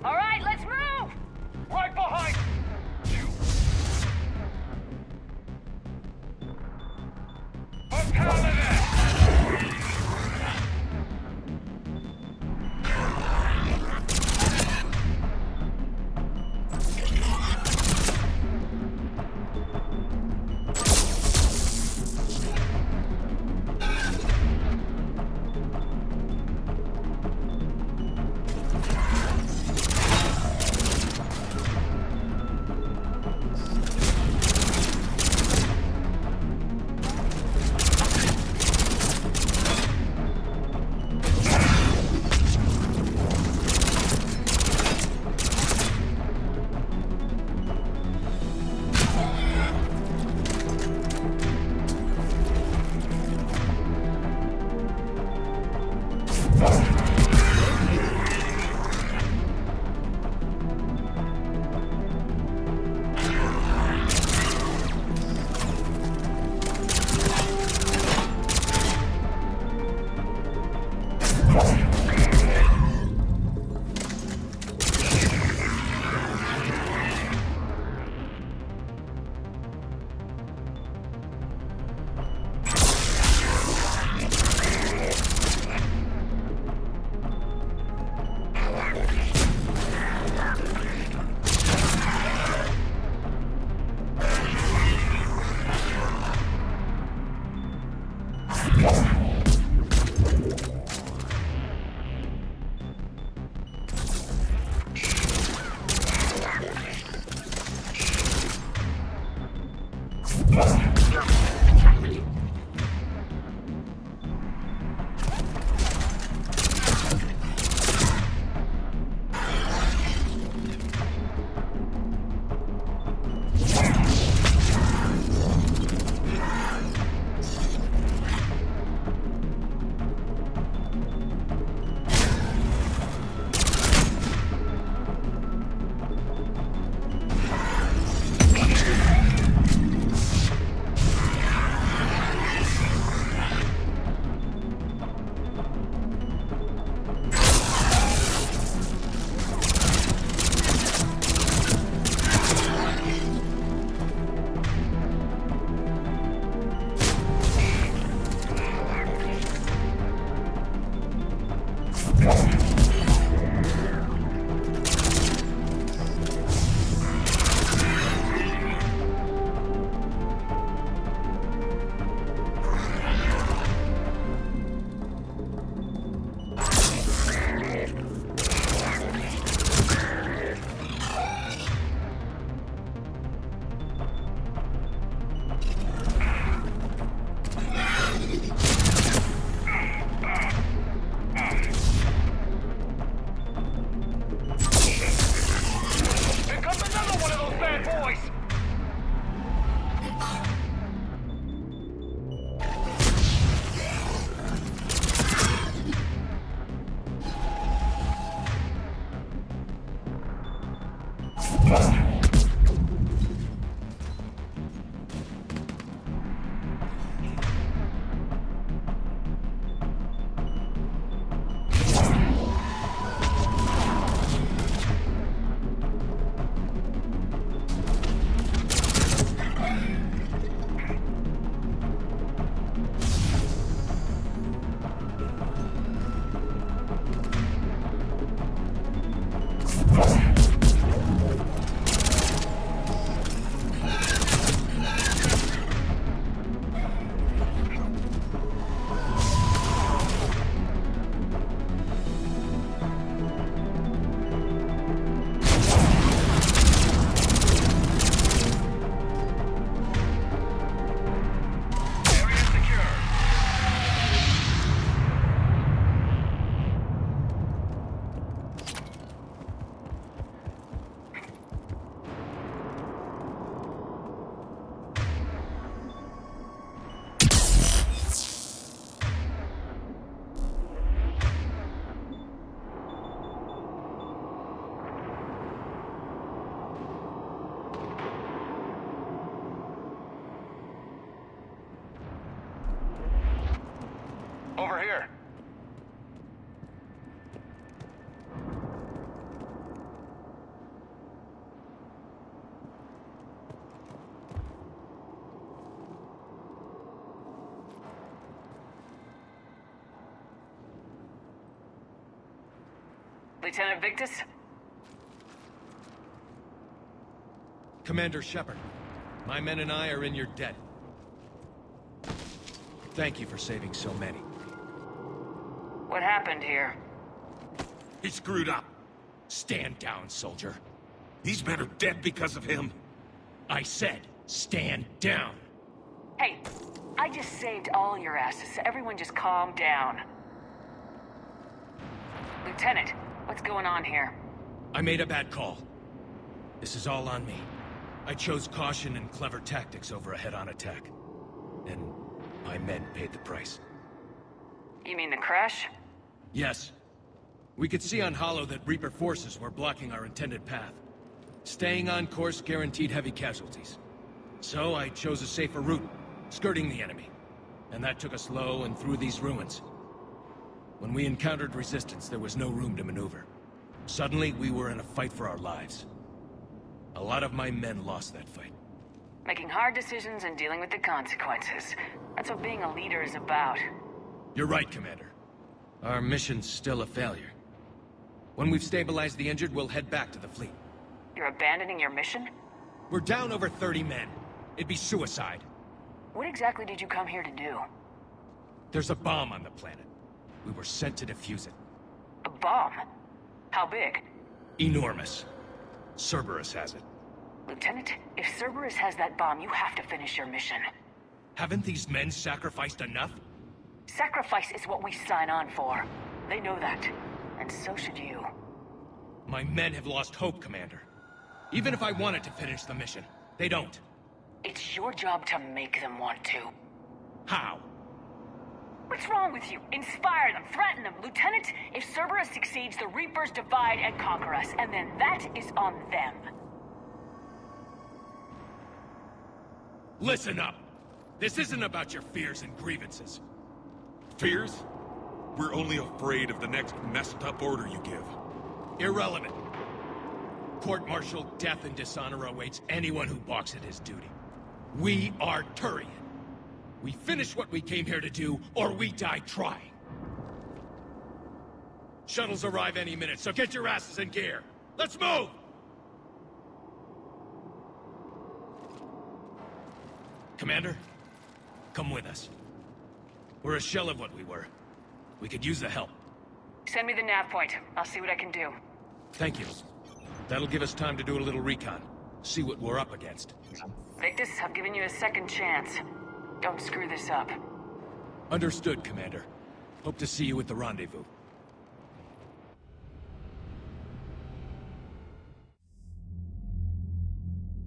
All right, let's move! Right behind you! A paladin! Over here. Lieutenant Victus? Commander Shepard, my men and I are in your debt. Thank you for saving so many. What happened here? He screwed up. Stand down, soldier. These men are dead because of him. I said, stand down. Hey, I just saved all your asses, so everyone just calm down. Lieutenant, what's going on here? I made a bad call. This is all on me. I chose caution and clever tactics over a head-on attack. And my men paid the price. You mean the crash? Yes. We could see on Hollow that Reaper forces were blocking our intended path. Staying on course guaranteed heavy casualties. So I chose a safer route, skirting the enemy. And that took us low and through these ruins. When we encountered resistance, there was no room to maneuver. Suddenly, we were in a fight for our lives. A lot of my men lost that fight. Making hard decisions and dealing with the consequences. That's what being a leader is about. You're right, Commander. Our mission's still a failure. When we've stabilized the injured, we'll head back to the fleet. You're abandoning your mission? We're down over 30 men. It'd be suicide. What exactly did you come here to do? There's a bomb on the planet. We were sent to defuse it. A bomb? How big? Enormous. Cerberus has it. Lieutenant, if Cerberus has that bomb, you have to finish your mission. Haven't these men sacrificed enough? Sacrifice is what we sign on for. They know that. And so should you. My men have lost hope, Commander. Even if I wanted to finish the mission, they don't. It's your job to make them want to. How? What's wrong with you? Inspire them, threaten them. Lieutenant, if Cerberus succeeds, the Reapers divide and conquer us, and then that is on them. Listen up. This isn't about your fears and grievances. Fears? We're only afraid of the next messed up order you give. Irrelevant. Court-martial death and dishonor awaits anyone who balks at his duty. We are Turian. We finish what we came here to do, or we die trying. Shuttles arrive any minute, so get your asses in gear. Let's move! Commander, come with us. We're a shell of what we were. We could use the help. Send me the nav point. I'll see what I can do. Thank you. That'll give us time to do a little recon. See what we're up against. Victus, I've given you a second chance. Don't screw this up. Understood, Commander. Hope to see you at the rendezvous.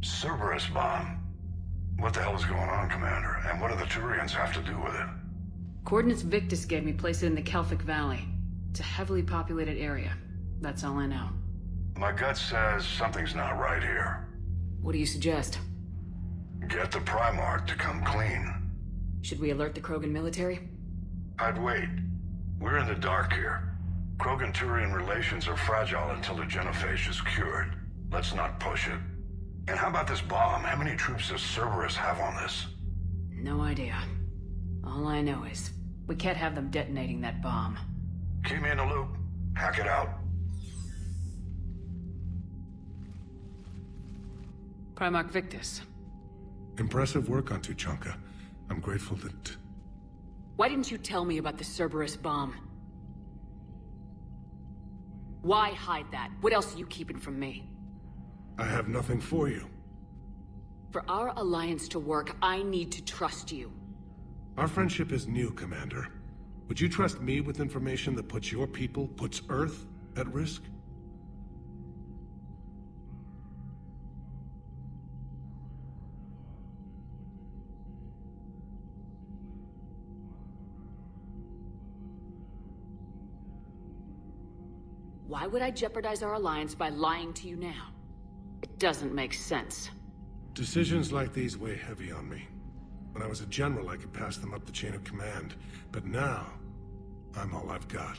Cerberus bomb. What the hell is going on, Commander? And what do the Turians have to do with it? Coordinates Victus gave me place it in the Kelphic Valley. It's a heavily populated area. That's all I know. My gut says something's not right here. What do you suggest? Get the Primarch to come clean. Should we alert the Krogan military? I'd wait. We're in the dark here. Krogan-Turian relations are fragile until the genophage is cured. Let's not push it. And how about this bomb? How many troops does Cerberus have on this? No idea. All I know is, we can't have them detonating that bomb. Keep me in the loop. Hack it out. Primarch Victus. Impressive work on Tuchanka. I'm grateful that... Why didn't you tell me about the Cerberus bomb? Why hide that? What else are you keeping from me? I have nothing for you. For our alliance to work, I need to trust you. Our friendship is new, Commander. Would you trust me with information that puts your people, puts Earth, at risk? Why would I jeopardize our alliance by lying to you now? It doesn't make sense. Decisions like these weigh heavy on me. When I was a general, I could pass them up the chain of command. But now, I'm all I've got.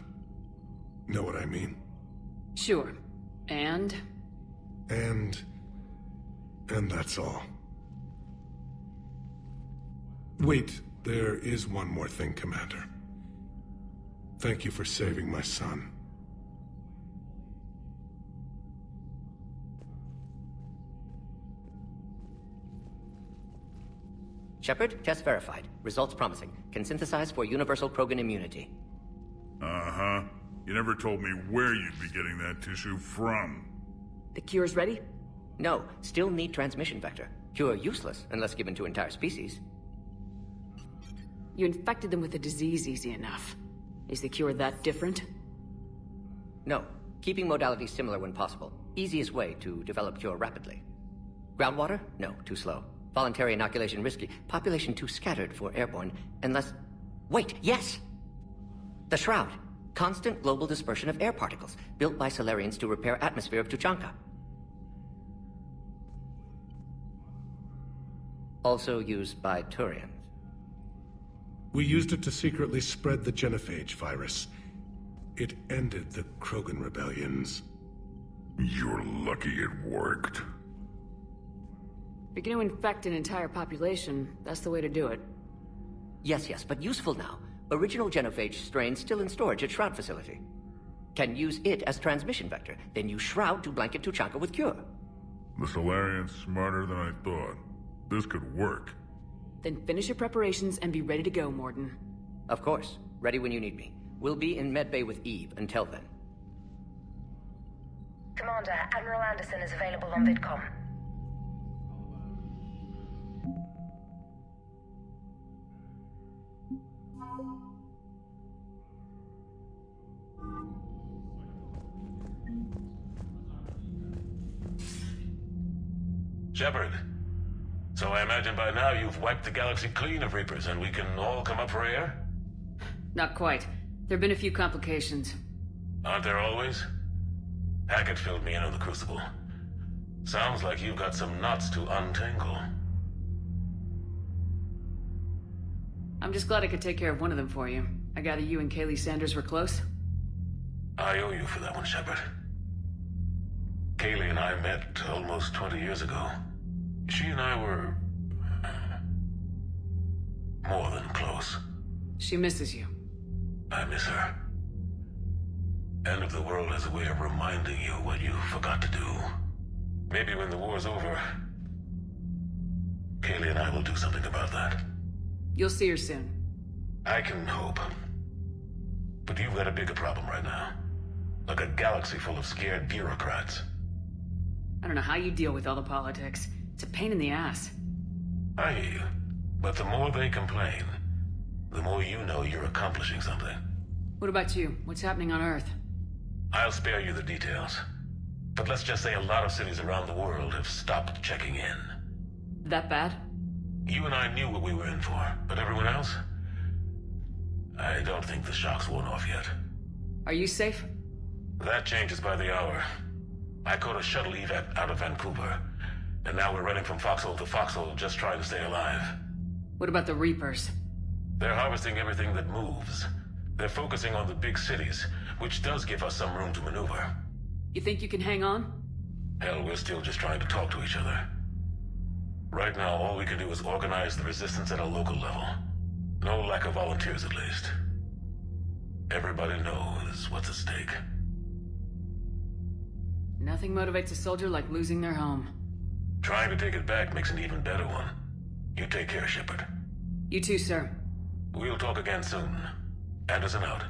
Know what I mean? Sure. And that's all. Wait, there is one more thing, Commander. Thank you for saving my son. Shepard, test verified. Results promising. Can synthesize for universal Krogan immunity. Uh-huh. You never told me where you'd be getting that tissue from. The cure's ready? No, still need transmission vector. Cure useless unless given to entire species. You infected them with a disease easy enough. Is the cure that different? No. Keeping modalities similar when possible. Easiest way to develop cure rapidly. Groundwater? No, too slow. Voluntary inoculation risky. Population too scattered for airborne. Unless... Wait, yes! The Shroud. Constant global dispersion of air particles. Built by Solarians to repair atmosphere of Tuchanka. Also used by Turians. We used it to secretly spread the genophage virus. It ended the Krogan rebellions. You're lucky it worked. If you're gonna infect an entire population, that's the way to do it. Yes, but useful now. Original genophage strain still in storage at Shroud facility. Can use it as transmission vector, then use Shroud to blanket Tuchanka with cure. The Solarian's smarter than I thought. This could work. Then finish your preparations and be ready to go, Morden. Of course. Ready when you need me. We'll be in medbay with Eve until then. Commander, Admiral Anderson is available on VidCom. Shepard. So I imagine by now you've wiped the galaxy clean of Reapers and we can all come up for air? Not quite. There have been a few complications. Aren't there always? Hackett filled me in on the Crucible. Sounds like you've got some knots to untangle. I'm just glad I could take care of one of them for you. I gather you and Kaylee Sanders were close? I owe you for that one, Shepard. Kaylee and I met almost 20 years ago. She and I were... more than close. She misses you. I miss her. End of the world has a way of reminding you what you forgot to do. Maybe when the war's over, Kaylee and I will do something about that. You'll see her soon. I can hope. But you've got a bigger problem right now. Like a galaxy full of scared bureaucrats. I don't know how you deal with all the politics. It's a pain in the ass. I hear you. But the more they complain, the more you know you're accomplishing something. What about you? What's happening on Earth? I'll spare you the details. But let's just say a lot of cities around the world have stopped checking in. That bad? You and I knew what we were in for, but everyone else? I don't think the shock's worn off yet. Are you safe? That changes by the hour. I caught a shuttle evac out of Vancouver, and now we're running from foxhole to foxhole just trying to stay alive. What about the Reapers? They're harvesting everything that moves. They're focusing on the big cities, which does give us some room to maneuver. You think you can hang on? Hell, we're still just trying to talk to each other. Right now, all we can do is organize the resistance at a local level. No lack of volunteers, at least. Everybody knows what's at stake. Nothing motivates a soldier like losing their home. Trying to take it back makes an even better one. You take care, Shepard. You too, sir. We'll talk again soon. Anderson out.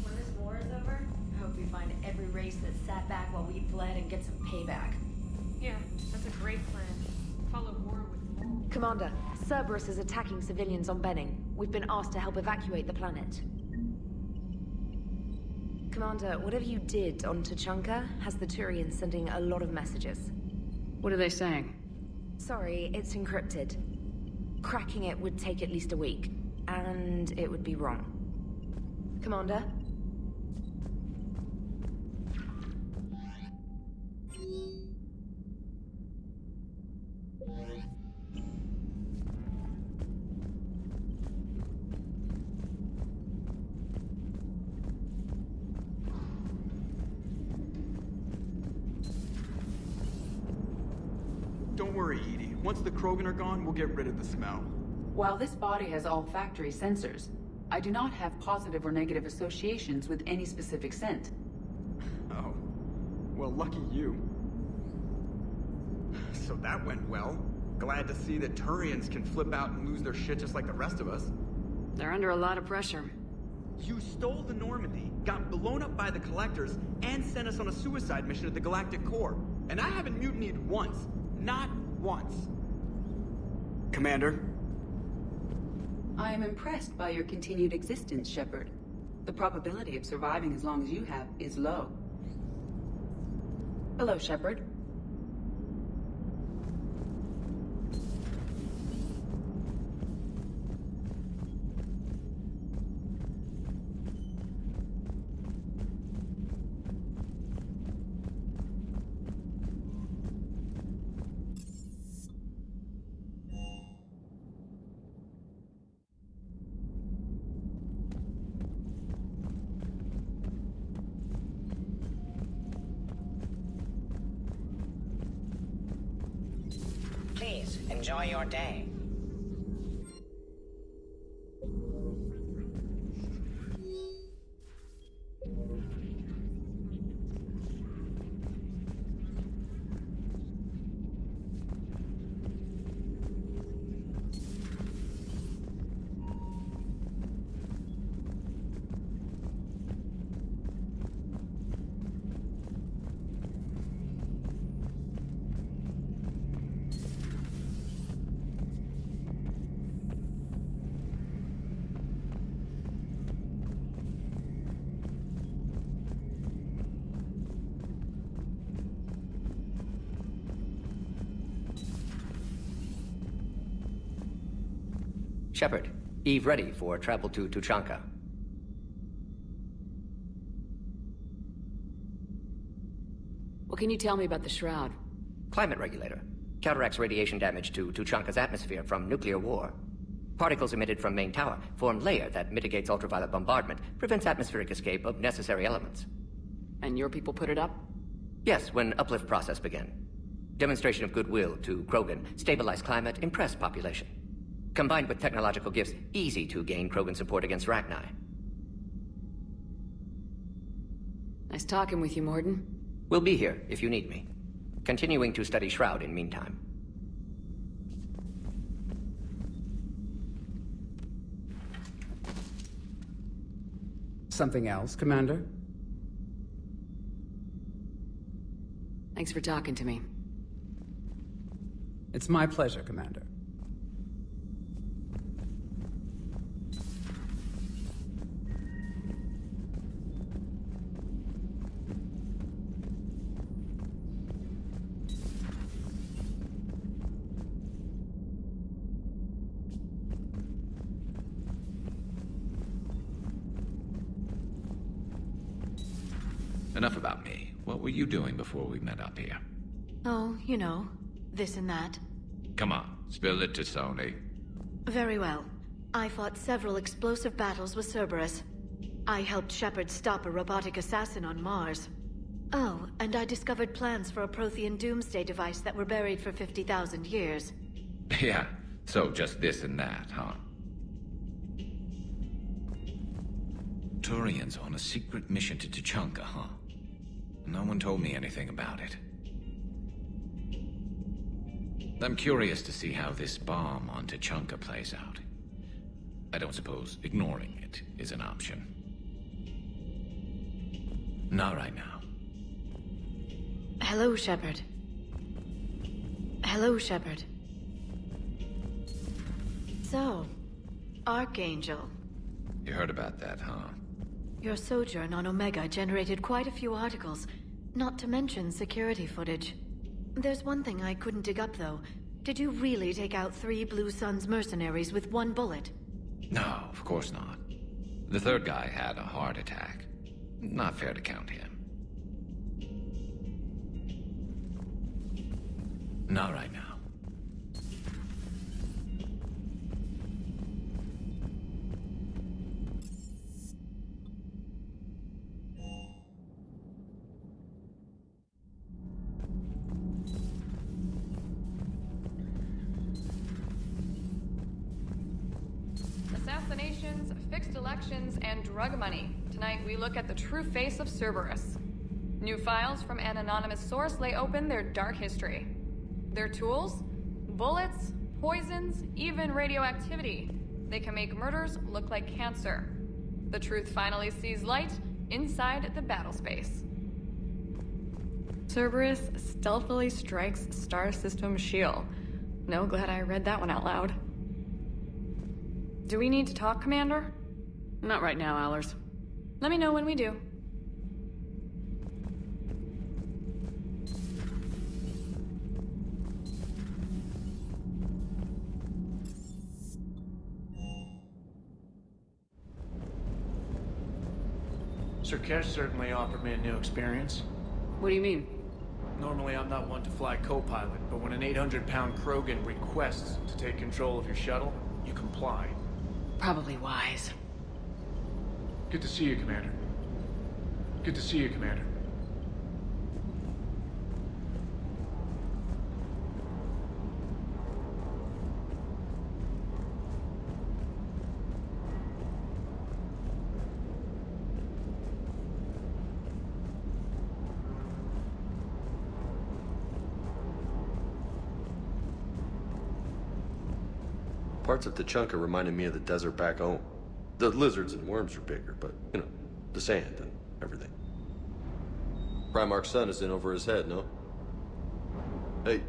When this war is over, I hope we find every race that sat back while we fled and get some payback. Yeah, that's a great plan. Follow war with law. Commander, Cerberus is attacking civilians on Benning. We've been asked to help evacuate the planet. Commander, whatever you did on Tuchanka has the Turians sending a lot of messages. What are they saying? Sorry, it's encrypted. Cracking it would take at least a week, and it would be wrong. Commander? Don't worry, Edie. Once the Krogan are gone, we'll get rid of the smell. While this body has olfactory sensors, I do not have positive or negative associations with any specific scent. Oh. Well, lucky you. So that went well. Glad to see that Turians can flip out and lose their shit just like the rest of us. They're under a lot of pressure. You stole the Normandy, got blown up by the Collectors, and sent us on a suicide mission at the Galactic Core. And I haven't mutinied once. Not once. Commander? I am impressed by your continued existence, Shepard. The probability of surviving as long as you have is low. Hello, Shepard. Please, enjoy your day. Shepard, Eve ready for travel to Tuchanka. What can you tell me about the Shroud? Climate regulator. Counteracts radiation damage to Tuchanka's atmosphere from nuclear war. Particles emitted from main tower form layer that mitigates ultraviolet bombardment, prevents atmospheric escape of necessary elements. And your people put it up? Yes, when uplift process began. Demonstration of goodwill to Krogan, stabilize climate, impress population. Combined with technological gifts, easy to gain Krogan support against Rachni. Nice talking with you, Morden. We'll be here if you need me. Continuing to study Shroud in meantime. Something else, Commander? Thanks for talking to me. It's my pleasure, Commander. enough about me. What were you doing before we met up here? Oh, you know, this and that. Come on, spill it to Sony. Very well. I fought several explosive battles with Cerberus. I helped Shepard stop a robotic assassin on Mars. Oh, and I discovered plans for a Prothean doomsday device that were buried for 50,000 years. Yeah, so just this and that, huh? Turian's on a secret mission to Tuchanka, huh? No one told me anything about it. I'm curious to see how this bomb on Tuchanka plays out. I don't suppose ignoring it is an option. Not right now. Hello, Shepard. Hello, Shepard. So, Archangel. You heard about that, huh? Your sojourn on Omega generated quite a few articles, not to mention security footage. There's one thing I couldn't dig up, though. Did you really take out 3 Blue Suns mercenaries with 1 bullet? No, of course not. The third guy had a heart attack. Not fair to count him. Not right now. Assassinations, fixed elections, and drug money. Tonight we look at the true face of Cerberus. New files from an anonymous source lay open their dark history. Their tools? Bullets, poisons, even radioactivity. They can make murders look like cancer. The truth finally sees light inside the battle space. Cerberus stealthily strikes Star System shield. No, glad I read that one out loud. Do we need to talk, Commander? Not right now, Allers. Let me know when we do. Sir Kesh certainly offered me a new experience. What do you mean? Normally I'm not one to fly co-pilot, but when an 800-pound Krogan requests to take control of your shuttle, you comply. Probably wise. Good to see you, Commander. Good to see you, Commander. Parts of Tuchanka reminded me of the desert back home. The lizards and worms are bigger, but, you know, the sand and everything. Primarch's son is in over his head, no? Hey.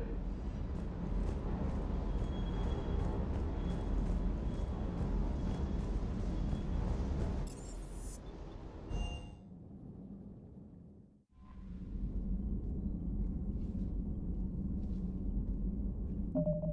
You